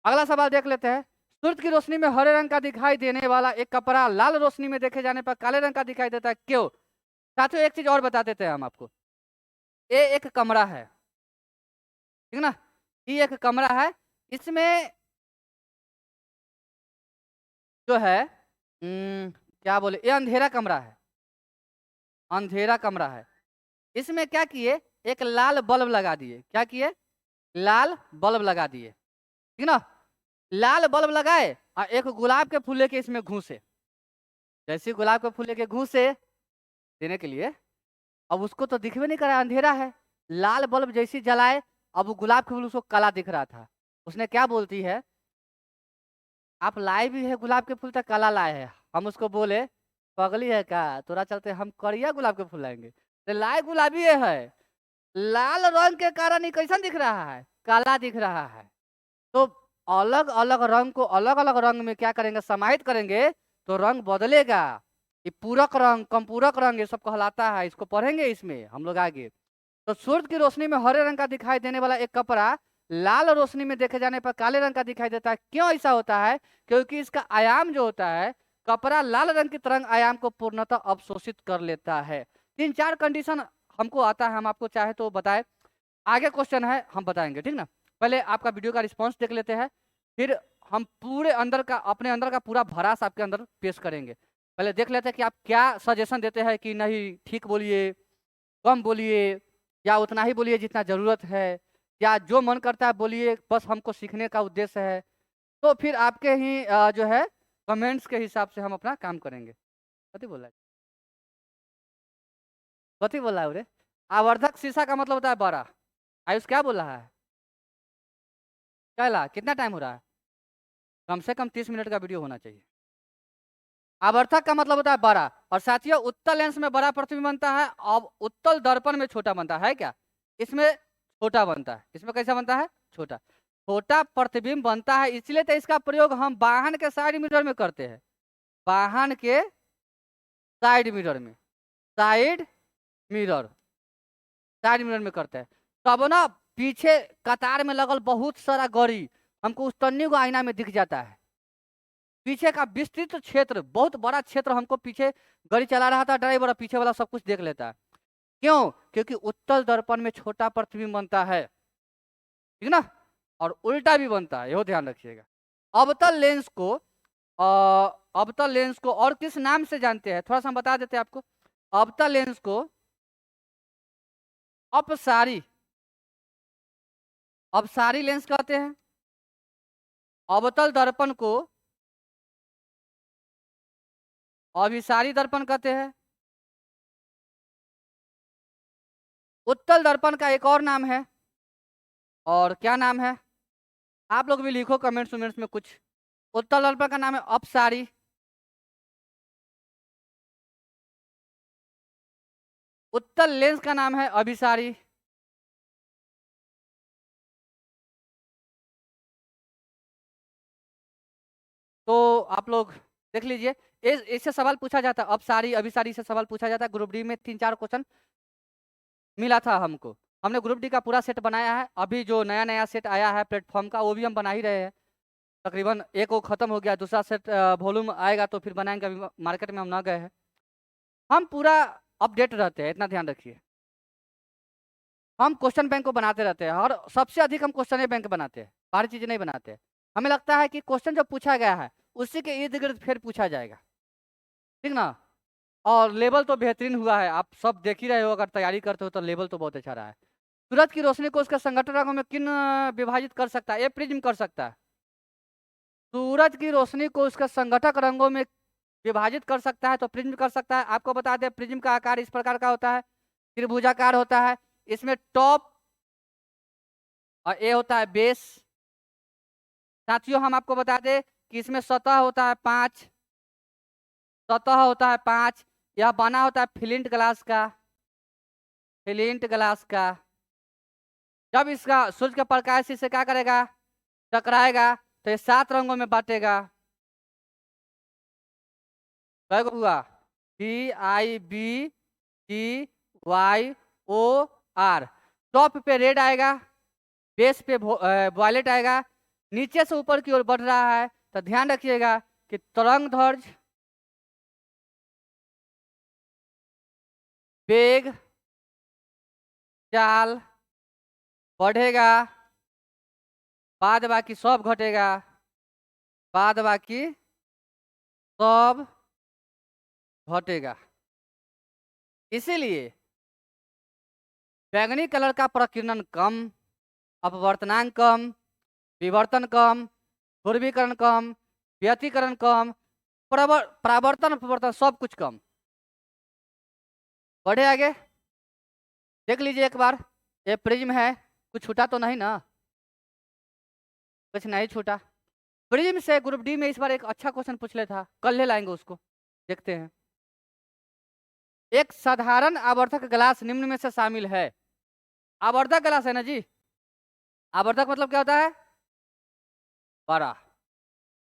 अगला सवाल देख लेते हैं। सूरज की रोशनी में हरे रंग का दिखाई देने वाला एक कपड़ा लाल रोशनी में देखे जाने पर काले रंग का दिखाई देता है, क्यों। साथियों एक चीज और बता देते हैं हम आपको, ये एक कमरा है, ठीक ना। ये एक कमरा है, इसमें जो है क्या बोले, ये अंधेरा कमरा है, अंधेरा कमरा है। इसमें क्या किए, एक लाल बल्ब लगा दिए। क्या किए, लाल बल्ब लगा दिए, ठीक ना। लाल बल्ब लगाए और एक गुलाब के फूल लेके इसमें घुसे। जैसे गुलाब के फूल लेके घुसे देने के लिए, अब उसको तो दिखबे नहीं करा, अंधेरा है। लाल बल्ब जैसे जलाए, अब वो गुलाब के फूल उसको काला दिख रहा था। उसने क्या बोलती है, आप लाए भी है गुलाब के फूल तक काला लाए है। हम उसको बोले पगली है का, तोरा चलते हम करिया गुलाब के फूल लाएंगे, तो लाए गुलाबी है, लाल रंग के कारण ही कैसा दिख रहा है, काला दिख रहा है। तो अलग अलग रंग को अलग अलग रंग में क्या करेंगे, समाहित करेंगे, तो रंग बदलेगा। ये पूरक रंग कम पूरक रंग ये सब कहलाता है, इसको पढ़ेंगे इसमें हम लोग आगे। तो सूर्य की रोशनी में हरे रंग का दिखाई देने वाला एक कपड़ा लाल रोशनी में देखे जाने पर काले रंग का दिखाई देता है, क्यों ऐसा होता है, क्योंकि इसका आयाम जो होता है, कपड़ा लाल रंग की तरंग आयाम को पूर्णतः अवशोषित कर लेता है। 3-4 कंडीशन हमको आता है, हम आपको चाहे तो बताए, आगे क्वेश्चन है हम बताएंगे, ठीक ना। पहले आपका वीडियो का रिस्पॉन्स देख लेते हैं, फिर हम पूरे अंदर का अपने अंदर का पूरा भरास आपके अंदर पेश करेंगे। पहले देख लेते हैं कि आप क्या सजेशन देते हैं कि नहीं ठीक बोलिए, कम बोलिए, या उतना ही बोलिए जितना ज़रूरत है, या जो मन करता है बोलिए, बस हमको सीखने का उद्देश्य है। तो फिर आपके ही जो है कमेंट्स के हिसाब से हम अपना काम करेंगे। कथी बोला है, कथी बोला है रे। आवर्धक शीशा का मतलब होता है बड़ा। आयुष क्या बोल रहा है, कहला कितना टाइम हो रहा है, कम से कम 30 मिनट का वीडियो होना चाहिए। आवर्धक का मतलब होता है बड़ा, और साथियों उत्तल लेंस में बड़ा प्रतिबिंब बनता है, अब उत्तल दर्पण में छोटा बनता है क्या, इसमें छोटा बनता है। इसमें कैसा बनता है, छोटा छोटा प्रतिबिंब बनता है। इसलिए तो इसका प्रयोग हम वाहन के साइड मिरर में करते हैं, वाहन के साइड मिरर में, साइड मिरर साइड मिरर में करते हैं। तब ना पीछे कतार में लगल बहुत सारा गड़ी हमको उस तन्नी को आईना में दिख जाता है। पीछे का विस्तृत क्षेत्र, बहुत बड़ा क्षेत्र हमको पीछे गाड़ी चला रहा था ड्राइवर और पीछे वाला सब कुछ देख लेता है। क्यों? क्योंकि उत्तल दर्पण में छोटा प्रतिबिंब बनता है, ठीक ना, और उल्टा भी बनता है, यह ध्यान रखिएगा। अवतल लेंस को अवतल लेंस को और किस नाम से जानते हैं, थोड़ा सा हम बता देते हैं आपको। अवतल लेंस को अपसारी अपसारी लेंस कहते हैं। अवतल दर्पण को अभिसारी दर्पण कहते हैं। उत्तल दर्पण का एक और नाम है, और क्या नाम है आप लोग भी लिखो कमेंट्स वमेंट्स में कुछ। उत्तल दर्पण का नाम है अपसारी, उत्तल लेंस का नाम है अभिसारी। तो आप लोग देख लीजिए, इससे सवाल पूछा जाता है, अपसारी अभिसारी से सवाल पूछा जाता है। ग्रुप डी में 3-4 क्वेश्चन मिला था हमको, हमने ग्रुप डी का पूरा सेट बनाया है। अभी जो नया नया सेट आया है प्लेटफॉर्म का, वो भी हम बना ही रहे हैं। तकरीबन एक वो खत्म हो गया, दूसरा सेट वॉल्यूम आएगा तो फिर बनाएंगे, अभी मार्केट में हम ना गए हैं। हम पूरा अपडेट रहते हैं, इतना ध्यान रखिए। हम क्वेश्चन बैंक को बनाते रहते हैं, और सबसे अधिक हम क्वेश्चन बैंक बनाते हैं, बाहरी चीजें नहीं बनाते। हमें लगता है कि क्वेश्चन जो पूछा गया है उसी के इर्द गिर्द फिर पूछा जाएगा, ठीक ना। और लेवल तो बेहतरीन हुआ है, आप सब देख ही रहे हो, अगर तैयारी करते हो तो लेवल तो बहुत अच्छा रहा है। सूरज की रोशनी को उसके संगठन रंगों में किन विभाजित कर सकता है? ये प्रिज्म कर सकता है। सूरज की रोशनी को उसके संगठक रंगों में विभाजित कर सकता है तो प्रिज्म कर सकता है। आपको बता दें, प्रिज्म का आकार इस प्रकार का होता है, त्रिभुजाकार होता है। इसमें टॉप और ए होता है बेस। साथियों हम आपको बता दें कि इसमें सतह होता है 5, सतह होता है 5। यह बना होता है फ्लिंट ग्लास का, फ्लिंट ग्लास का। जब इसका सूर्य का प्रकाश इसे क्या करेगा, टकराएगा, तो ये 7 रंगों में बांटेगा। क्या हुआ? PIBTYOR। टॉप पे रेड आएगा, बेस पे वॉयलेट आएगा, नीचे से ऊपर की ओर बढ़ रहा है। तो ध्यान रखिएगा कि तरंग ध्वज, वेग, चाल बढ़ेगा, बाद बाकी सब घटेगा, बाद बाकी सब घटेगा। इसीलिए बैंगनी कलर का प्रकीर्णन कम, अपवर्तनांक कम, विवर्तन कम, ध्रुवीकरण कम, व्यतिकरण कम, परावर्तन अपवर्तन सब कुछ कम। बढ़े आगे, देख लीजिए एक बार, ये प्रिज्म है, कुछ छूटा तो नहीं ना, कुछ नहीं छूटा। प्रिज्म से ग्रुप डी में इस बार एक अच्छा क्वेश्चन पूछ ले था, कल ले लाएंगे उसको, देखते हैं। एक साधारण आवर्धक ग्लास निम्न में से शामिल है। आवर्धक ग्लास है ना जी, आवर्धक मतलब क्या होता है? बड़ा।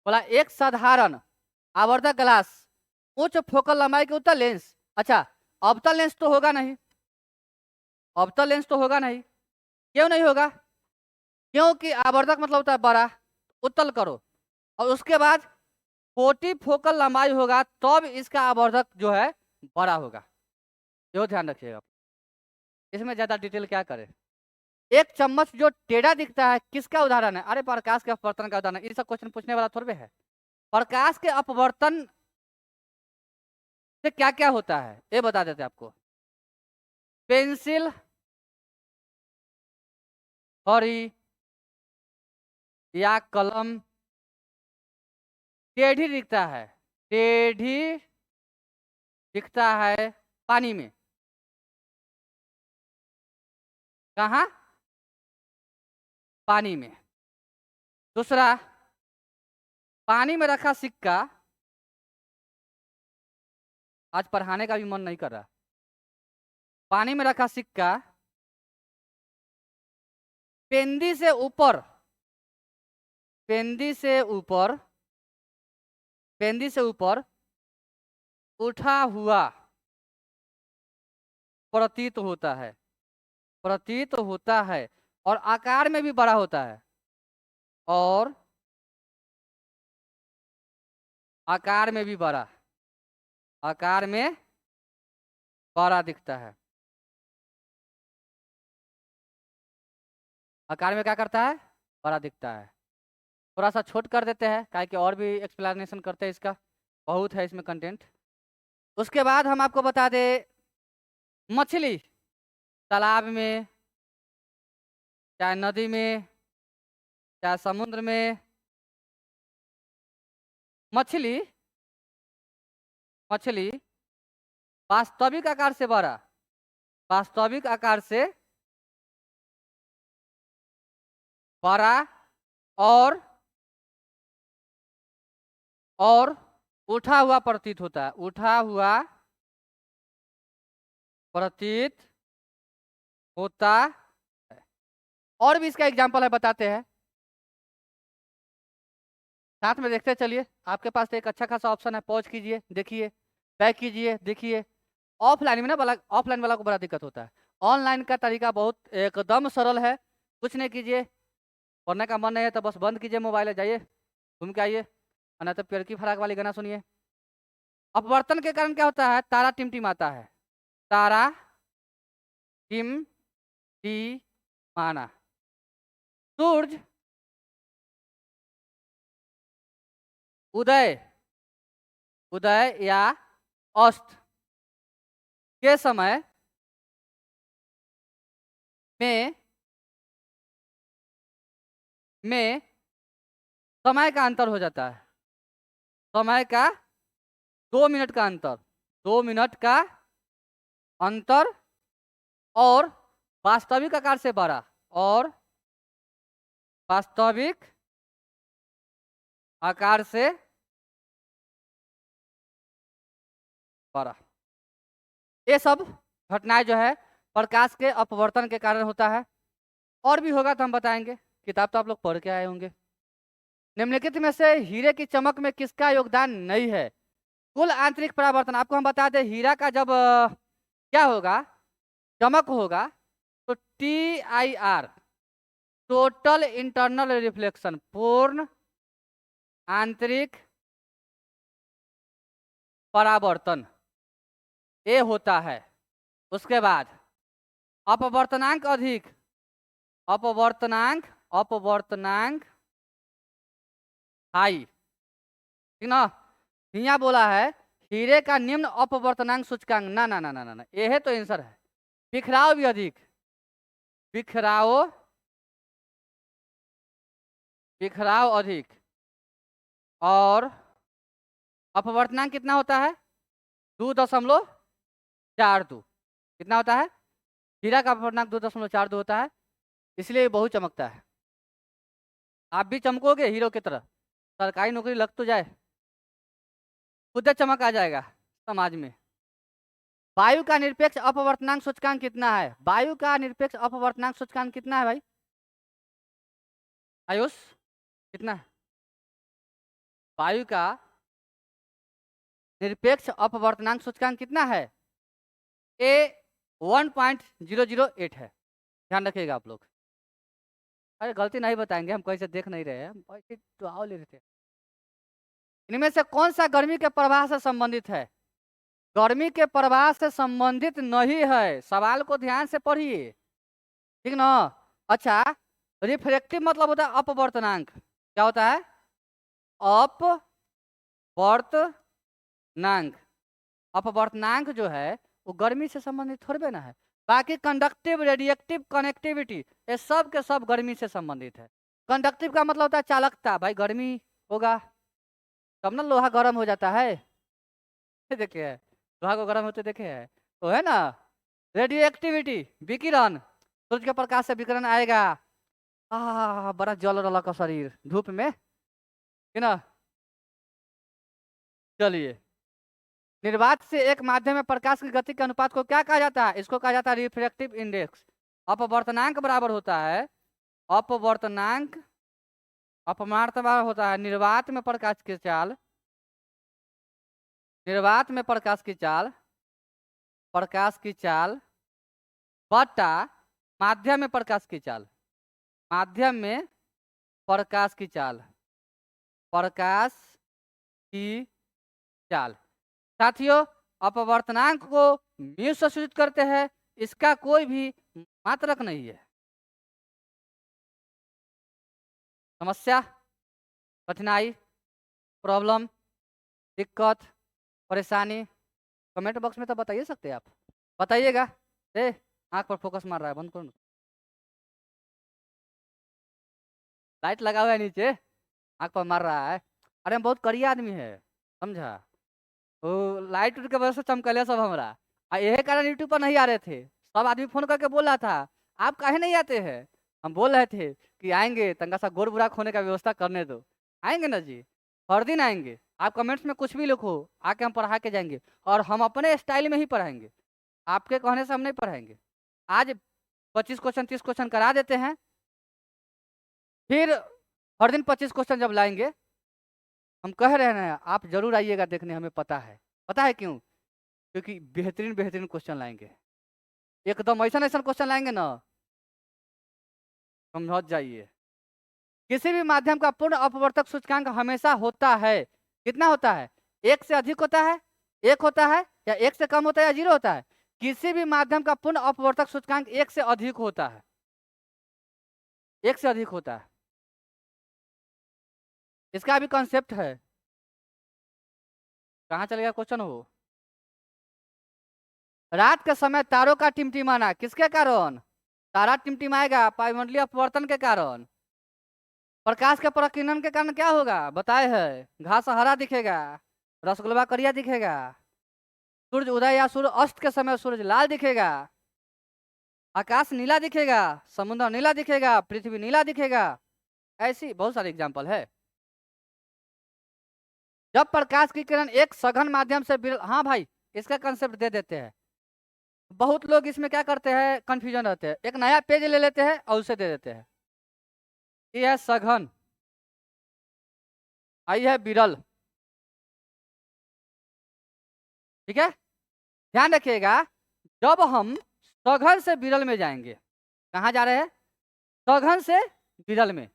बोला एक साधारण आवर्धक ग्लास, उच्च फोकल लंबाई के उत्तल लेंस। अच्छा, अवतल लेंस तो होगा नहीं, अवतल लेंस तो होगा नहीं। क्यों नहीं होगा? क्योंकि आवर्धक मतलब होता है बड़ा, उत्तल करो, और उसके बाद छोटी फोकल लंबाई होगा, तब इसका आवर्धक जो है बड़ा होगा। यो ध्यान रखिएगा, इसमें ज्यादा डिटेल क्या करें। एक चम्मच जो टेढ़ा दिखता है किसका उदाहरण है? अरे प्रकाश के अपवर्तन का उदाहरण है। ये सब क्वेश्चन पूछने वाला थोड़े है। प्रकाश के अपवर्तन से क्या क्या होता है ये बता देते आपको। पेंसिल, छड़ी या कलम टेढ़ी दिखता है, टेढ़ी दिखता है पानी में। कहाँ? पानी में। दूसरा, पानी में रखा सिक्का, आज पढ़ाने का भी मन नहीं कर रहा। पानी में रखा सिक्का पेंदी से ऊपर, पेंदी से ऊपर, पेंदी से ऊपर उठा हुआ प्रतीत होता है, प्रतीत होता है। और आकार में भी बड़ा होता है, और आकार में भी बड़ा, आकार में बड़ा दिखता है। आकार में क्या करता है? बड़ा दिखता है। थोड़ा सा छोट कर देते हैं, काहे कि और भी एक्सप्लेनेशन करते हैं इसका, बहुत है इसमें कंटेंट। उसके बाद हम आपको बता दें, मछली तालाब में, चाहे नदी में, चाहे समुद्र में, मछली मछली वास्तविक आकार से बड़ा, वास्तविक आकार से बड़ा और उठा हुआ प्रतीत होता है, उठा हुआ प्रतीत होता है। और भी इसका एग्जाम्पल है, बताते हैं, साथ में देखते चलिए। आपके पास तो एक अच्छा खासा ऑप्शन है, पॉज कीजिए, देखिए, बैक कीजिए, देखिए। ऑफलाइन में ना वाला, ऑफलाइन वाला को बड़ा दिक्कत होता है। ऑनलाइन का तरीका बहुत एकदम सरल है। कुछ नहीं कीजिए, पढ़ने का मन नहीं है तो बस बंद कीजिए मोबाइल, जाइए घूम के आइए, नहीं तो पेड़ की फराक वाली गाना सुनिए। अपवर्तन के कारण क्या होता है? तारा टिमटिमाता है, तारा टिमटिमाना। सूरज उदय उदय या अस्त के समय में समय का अंतर हो जाता है, समय का 2 मिनट का अंतर, 2 मिनट का अंतर, और वास्तविक आकार से बड़ा, और वास्तविक आकार से बड़ा। ये सब घटनाएं जो है प्रकाश के अपवर्तन के कारण होता है। और भी होगा तो हम बताएंगे, किताब तो आप लोग पढ़ के आए होंगे। निम्नलिखित में से हीरे की चमक में किसका योगदान नहीं है? कुल आंतरिक परावर्तन, आपको हम बता दें, हीरा का जब क्या होगा, चमक होगा, तो TIR, टोटल इंटरनल रिफ्लेक्शन, पूर्ण आंतरिक परावर्तन, ये होता है। उसके बाद अपवर्तनांक अधिक, अपवर्तनांक हाई, ठीक ना। यहाँ बोला है हीरे का निम्न अपवर्तनांक सूचकांक, ना ना ना ना ना, यह तो आंसर है। बिखराव भी अधिक, बिखराव अधिक, और अपवर्तनांक कितना होता है? 2.42। कितना होता है? हीरा का अपवर्तनांक 2.42 होता है, इसलिए बहुत चमकता है। आप भी चमकोगे हीरो की तरह, सरकारी नौकरी लग तो जाए, खुद चमक आ जाएगा समाज में। वायु का निरपेक्ष अपवर्तनांक सूचकांक कितना है? वायु का निरपेक्ष अपवर्तनांक सूचकांक कितना है भाई? आयुष कितना है? वायु का निरपेक्ष अपवर्तनांक सूचकांक कितना है? ए 1.008 है, ध्यान रखिएगा आप लोग। अरे गलती नहीं बताएंगे, हम कैसे देख नहीं रहे हैं, हम ऐसे दुआओ ले रहे थे। इनमें से कौन सा गर्मी के प्रवाह से संबंधित है? गर्मी के प्रवाह से संबंधित नहीं है, सवाल को ध्यान से पढ़िए, ठीक ना। अच्छा, रिफ्रैक्टिव मतलब होता है अपवर्तनांक, क्या होता है? अपवर्तनांक। अपवर्तनांक जो है वो गर्मी से संबंधित थोड़े ना है। बाकी कंडक्टिव, रेडिएक्टिव, कनेक्टिविटी, ये सब के सब गर्मी से संबंधित है। कंडक्टिव का मतलब होता है चालकता, भाई गर्मी होगा तब ना लोहा गर्म हो जाता है, देखिए लोहा को गर्म होते देखे है तो, है ना। रेडियोएक्टिविटी, विकिरण, सूर्य के प्रकाश से विकिरण आएगा, बड़ा जल रहा का शरीर धूप में, है ना। चलिए, निर्वात से एक माध्यम में प्रकाश की गति के अनुपात को क्या कहा जाता है? इसको कहा जाता है रिफ्रैक्टिव इंडेक्स। अपवर्तनांक बराबर होता है, अपवर्तनांक अपमार्तवा होता है निर्वात में प्रकाश की चाल, निर्वात में प्रकाश की चाल बटा माध्यम में प्रकाश की चाल। माध्यम में प्रकाश की चाल, प्रकाश की चाल। साथियों, अपवर्तनांक को म्यू से सूचित करते हैं, इसका कोई भी मात्रक नहीं है। समस्या, कठिनाई, प्रॉब्लम, दिक्कत, परेशानी कमेंट बॉक्स में तो बताइए सकते हैं आप, बताइएगा। आंख पर फोकस मार रहा है, बंद करो। लाइट लगा हुआ है नीचे, आंख पर मार रहा है। अरे हम बहुत करिया आदमी है, समझा। वो लाइट उठ के वजह से चमकलिया सब हमारा, यही कारण यूट्यूब पर नहीं आ रहे थे। सब आदमी फोन करके बोल रहा था आप काहे नहीं आते हैं। हम बोल रहे थे कि आएंगे, तंगा सा गोर बुराक होने का व्यवस्था करने दो। आएंगे ना जी, हर दिन आएंगे। आप कमेंट्स में कुछ भी लिखो, आके हम पढ़ा के जाएंगे, और हम अपने स्टाइल में ही पढ़ाएंगे, आपके कहने से हम नहीं पढ़ाएंगे। आज 25 क्वेश्चन 30 क्वेश्चन करा देते हैं, फिर हर दिन 25 क्वेश्चन जब लाएंगे, हम कह रहे हैं आप जरूर आइएगा देखने, हमें पता है। पता है क्यों? क्योंकि बेहतरीन बेहतरीन क्वेश्चन लाएंगे, एकदम ऐसा ऐसा क्वेश्चन लाएंगे ना, समझ जाइए। किसी भी माध्यम का पूर्ण अपवर्तक सूचकांक हमेशा होता है, कितना होता है? 1 से अधिक होता है, 1 होता है, या 1 से कम होता है, या 0 होता है। किसी भी माध्यम का पूर्ण अपवर्तक सूचकांक 1 से अधिक होता है, 1 से अधिक होता है। इसका भी कॉन्सेप्ट है। कहाँ चले गया क्वेश्चन? हो रात के समय तारों का टिमटिमाना किसके कारण? तारा टिमटिमाएगा वायुमंडलीय अपवर्तन के कारण। प्रकाश के प्रकीर्णन के कारण क्या होगा बताए है? घास हरा दिखेगा, रसगुल्ला करिया दिखेगा, सूर्य उदय या सूर्य अस्त के समय सूर्य लाल दिखेगा, आकाश नीला दिखेगा, समुद्र नीला दिखेगा, पृथ्वी नीला दिखेगा। ऐसी बहुत सारे एग्जाम्पल है। जब प्रकाश की किरण एक सघन माध्यम से हाँ भाई, इसका कंसेप्ट दे देते हैं। बहुत लोग इसमें क्या करते हैं, कंफ्यूजन रहते हैं, एक नया पेज ले लेते हैं और उसे दे देते हैं। ये है सघन, आई है विरल, ठीक है। ध्यान रखिएगा, जब हम सघन से विरल में जाएंगे, कहाँ जा रहे हैं? सघन से विरल में,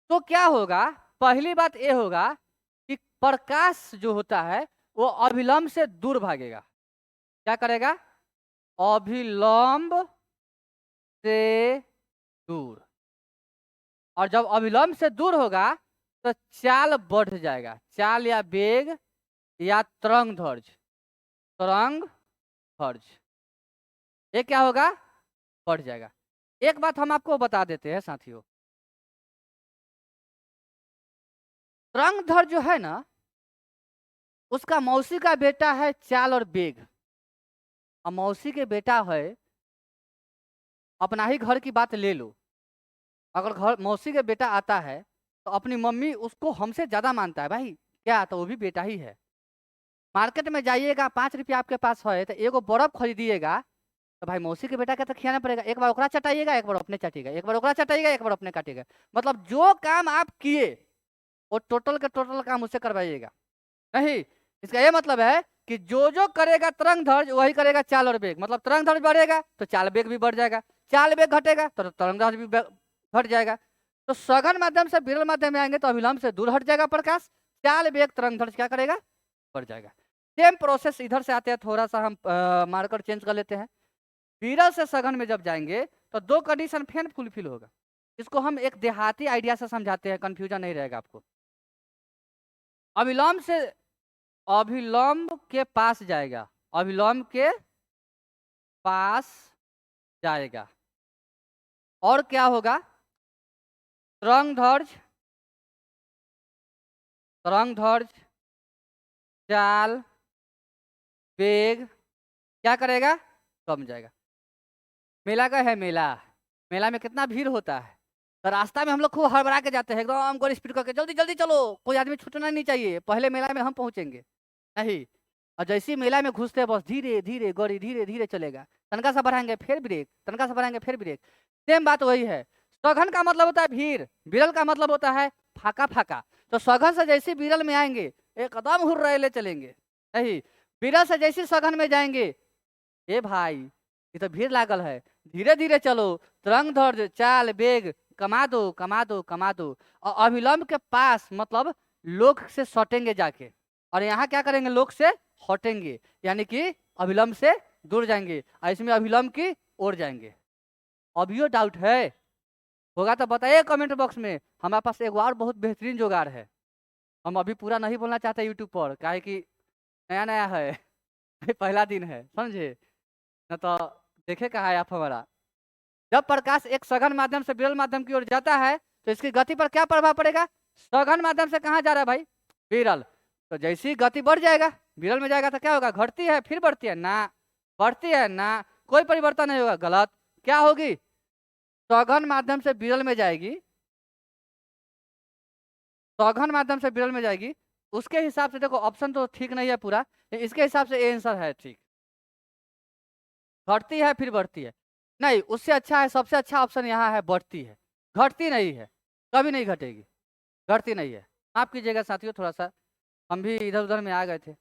तो क्या होगा? पहली बात ये होगा कि प्रकाश जो होता है वो अभिलंब से दूर भागेगा। क्या करेगा? अभिलंब से दूर। और जब अभिलंब से दूर होगा तो चाल बढ़ जाएगा, चाल या वेग या तरंग ध्वज, तरंग ध्वज, ये क्या होगा? बढ़ जाएगा। एक बात हम आपको बता देते हैं साथियों, तरंग ध्वज जो है ना, उसका मौसी का बेटा है चाल और वेग। और मौसी के बेटा है, अपना ही घर की बात ले लो, अगर घर मौसी के बेटा आता है तो अपनी मम्मी उसको हमसे ज्यादा मानता है भाई, क्या? तो वो भी बेटा ही है। मार्केट में जाइएगा, 5 रुपया आपके पास है तो एगो बर्फ खरीदिएगा, तो भाई मौसी के बेटा का तो खियाना पड़ेगा। एक बार ओकरा चटाइएगा, एक बार अपने चाटिएगा, एक बार ओकरा चटाइएगा, एक बार अपने काटिएगा। मतलब जो काम आप किए वो टोटल के टोटल काम उससे करवाइएगा। नहीं, इसका ये मतलब है कि जो जो करेगा तरंग ध्वज वही करेगा चाल और वेग। मतलब तरंग ध्वज बढ़ेगा तो चाल वेग भी बढ़ जाएगा, चाल वेग घटेगा तो तरंग ध्वज भी घट जाएगा। तो सघन माध्यम से विरल माध्यम में आएंगे तो अभिलंब से दूर हट जाएगा प्रकाश, चाल वेग तरंग ध्वज क्या करेगा? बढ़ जाएगा। सेम प्रोसेस इधर से आते हैं, थोड़ा सा हम मार्कर चेंज कर लेते हैं। विरल से सघन में जब जाएंगे तो 2 कंडीशन फिर फुलफिल होगा। इसको हम एक देहाती आइडिया से समझाते हैं, कंफ्यूजन नहीं रहेगा आपको। अभिलंब से अभिलंब के पास जाएगा, अभिलंब के पास जाएगा, और क्या होगा? तरंग ध्वज, तरंग ध्वज, चाल, वेग क्या करेगा? कम जाएगा। मेला का है, मेला, मेला में कितना भीड़ होता है, तो रास्ता में हम लोग खूब हड़बड़ा के जाते हैं, एकदम गोल स्पीड करके, जल्दी जल्दी चलो, कोई आदमी छूटना नहीं चाहिए, पहले मेला में हम पहुंचेंगे। नहीं, और जैसे ही मेला में घुसते हैं बस धीरे धीरे गाड़ी धीरे धीरे चलेगा, तनका सा बढ़ाएंगे फिर ब्रेक, तनका सा बढ़ाएंगे फिर ब्रेक। सेम बात वही है। सघन का मतलब होता है भीड़, विरल का मतलब होता है फाका फाका। तो सघन से जैसे विरल में आएंगे एकदम हुर्राले चलेंगे। नहीं, विरल से जैसे सघन में जाएंगे, ए भाई ये तो भीड़ लागल है, धीरे धीरे चलो, तरंग दैर्ध्य, चाल, वेग, कमा दो कमा दो कमा दो। और अभिलंब के पास मतलब लोक से सटेंगे जाके, और यहाँ क्या करेंगे, लोक से हटेंगे, यानी कि अभिलंब से दूर जाएंगे, और इसमें अभिलंब की ओर जाएंगे। अभियो डाउट है होगा तो बताइए कमेंट बॉक्स में। हमारे पास एक और बहुत बेहतरीन जुगाड़ है, हम अभी पूरा नहीं बोलना चाहते यूट्यूब पर, काहे कि नया नया है पहला दिन है, समझे न, तो देखे कहा है आप हमारा। जब प्रकाश एक सघन माध्यम से विरल माध्यम की ओर जाता है तो इसकी गति पर क्या प्रभाव पड़ेगा, सघन माध्यम से कहाँ जा रहा है भाई, विरल, तो जैसी गति बढ़ जाएगा विरल में जाएगा तो क्या होगा, घटती है फिर बढ़ती है ना, बढ़ती है ना, कोई परिवर्तन नहीं होगा, गलत। क्या होगी, सघन माध्यम से विरल में जाएगी, सघन माध्यम से विरल में जाएगी, उसके हिसाब से देखो ऑप्शन तो ठीक नहीं है पूरा, इसके हिसाब से ये आंसर है ठीक, घटती है फिर बढ़ती है, नहीं उससे अच्छा है, सबसे अच्छा ऑप्शन यहाँ है बढ़ती है, घटती नहीं है, कभी नहीं घटेगी, घटती नहीं है। माफ कीजिएगा साथियों, थोड़ा सा हम भी इधर उधर में आ गए थे।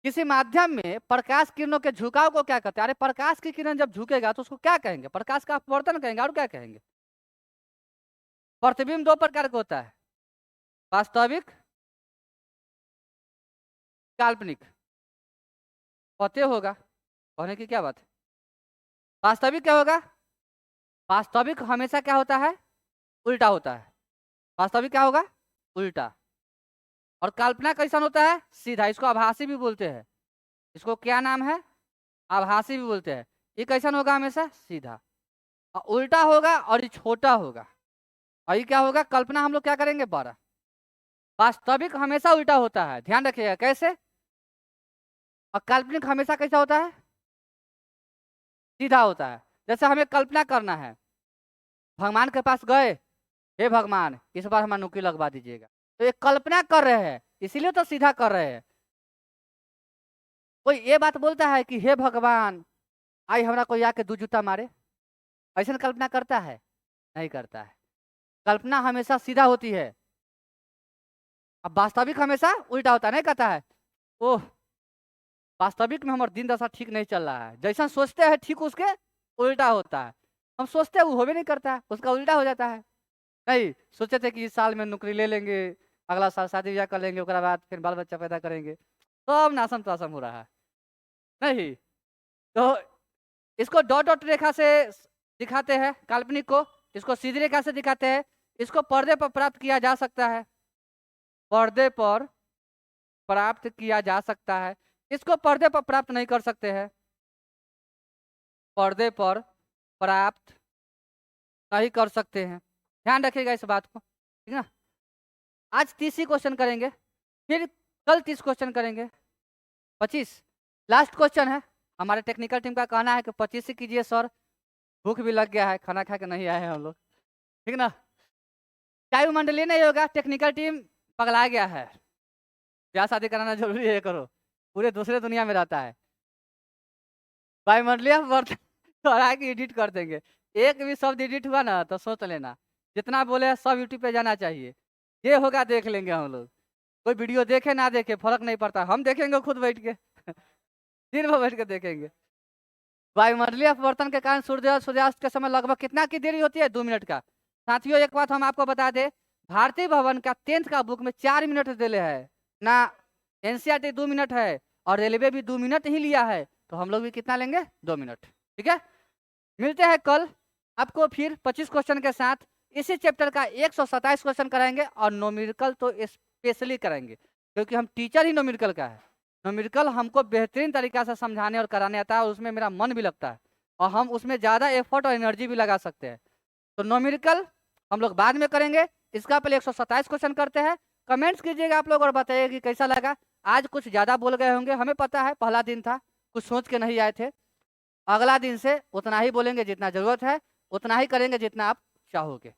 किसी माध्यम में प्रकाश किरणों के झुकाव को क्या कहते हैं, अरे प्रकाश की किरण जब झुकेगा तो उसको क्या कहेंगे, प्रकाश का अपवर्तन कहेंगे, और क्या कहेंगे। प्रतिबिंब दो प्रकार का होता है, वास्तविक, काल्पनिक, पते होगा, कहने की क्या बात है। वास्तविक क्या होगा, वास्तविक हमेशा क्या होता है, उल्टा होता है, वास्तविक क्या होगा, उल्टा। और कल्पना कैसा होता है, सीधा, इसको आभासी भी बोलते हैं, इसको क्या नाम है, आभासी भी बोलते हैं। ये कैसा होगा, हमेशा सीधा, और उल्टा होगा, और ये छोटा होगा, और ये क्या होगा, कल्पना हम लोग क्या करेंगे, बड़ा। वास्तविक हमेशा उल्टा होता है, ध्यान रखिएगा कैसे, और काल्पनिक हमेशा कैसा होता है, सीधा होता है। जैसे हमें कल्पना करना है, भगवान के पास गए, हे भगवान इस बार हमारा नौकरी लगवा दीजिएगा, तो ये कल्पना कर रहे हैं, इसीलिए तो सीधा कर रहे हैं। कोई ये बात बोलता है कि हे भगवान आई हमारा कोई आके 2 जूता मारे, ऐसा कल्पना करता है, नहीं करता है। कल्पना हमेशा सीधा होती है, अब वास्तविक हमेशा उल्टा होता है, नहीं कहता है ओह वास्तविक में हमारा दिन दशा ठीक नहीं चल रहा है, जैसा सोचते हैं ठीक उसके उल्टा होता है, हम सोचते हैं वो भी नहीं करता है, उसका उल्टा हो जाता है। नहीं सोचे थे कि इस साल में नौकरी ले लेंगे, अगला साल शादी ब्याह कर लेंगे, उसके बाद फिर बाल बच्चा पैदा करेंगे, सब नासम तासम हो रहा है। नहीं तो इसको डॉट डॉट रेखा से दिखाते हैं काल्पनिक को, इसको सीधी रेखा से दिखाते हैं, इसको पर्दे पर प्राप्त किया जा सकता है, पर्दे पर प्राप्त किया जा सकता है, इसको पर्दे पर प्राप्त नहीं कर सकते हैं, पर्दे पर प्राप्त नहीं कर सकते हैं, ध्यान रखिएगा इस बात को, ठीक है ना। आज 30 ही क्वेश्चन करेंगे, फिर कल 30 क्वेश्चन करेंगे, 25 लास्ट क्वेश्चन है। हमारे टेक्निकल टीम का कहना है कि 25 ही कीजिए सर, भूख भी लग गया है, खाना खा के नहीं आए हैं हम लोग, ठीक ना। टाइम मंडली नहीं होगा, टेक्निकल टीम पगला गया है, ब्याह शादी कराना जरूरी है, करो, पूरे दूसरे दुनिया में रहता है, वायुमंडलीय बढ़ा के एडिट कर देंगे, एक भी शब्द एडिट हुआ ना तो सोच लेना, जितना बोले सब यूट्यूब पे जाना चाहिए, ये होगा देख लेंगे हम लोग, कोई वीडियो देखे ना देखे फर्क नहीं पड़ता, हम देखेंगे खुद बैठ के दिन भर बैठ के देखेंगे। वायुमंडलीय अपवर्तन के कारण सूर्योदय सूर्यास्त के समय लगभग कितना की देरी होती है, 2 मिनट का। साथियों एक बात हम आपको बता दें, भारतीय भवन का 10th का बुक में 4 मिनट दिले है ना, एनसीईआरटी 2 मिनट है, और रेलवे भी 2 मिनट ही लिया है, तो हम लोग भी कितना लेंगे, 2 मिनट, ठीक है। मिलते हैं कल आपको फिर 25 क्वेश्चन के साथ, इसी चैप्टर का 127 क्वेश्चन कराएंगे, और न्यूमेरिकल तो स्पेशली कराएंगे, क्योंकि हम टीचर ही न्यूमेरिकल का है, न्यूमेरिकल हमको बेहतरीन तरीका से समझाने और कराने आता है, और उसमें मेरा मन भी लगता है, और हम उसमें ज़्यादा एफर्ट और एनर्जी भी लगा सकते हैं। तो न्यूमेरिकल हम लोग बाद में करेंगे, इसका पहले 127 क्वेश्चन करते हैं। कमेंट्स कीजिएगा आप लोग और बताइए कि कैसा लगा। आज कुछ ज़्यादा बोल गए होंगे, हमें पता है पहला दिन था, कुछ सोच के नहीं आए थे, अगला दिन से उतना ही बोलेंगे जितना ज़रूरत है, उतना ही करेंगे जितना आप चाहोगे।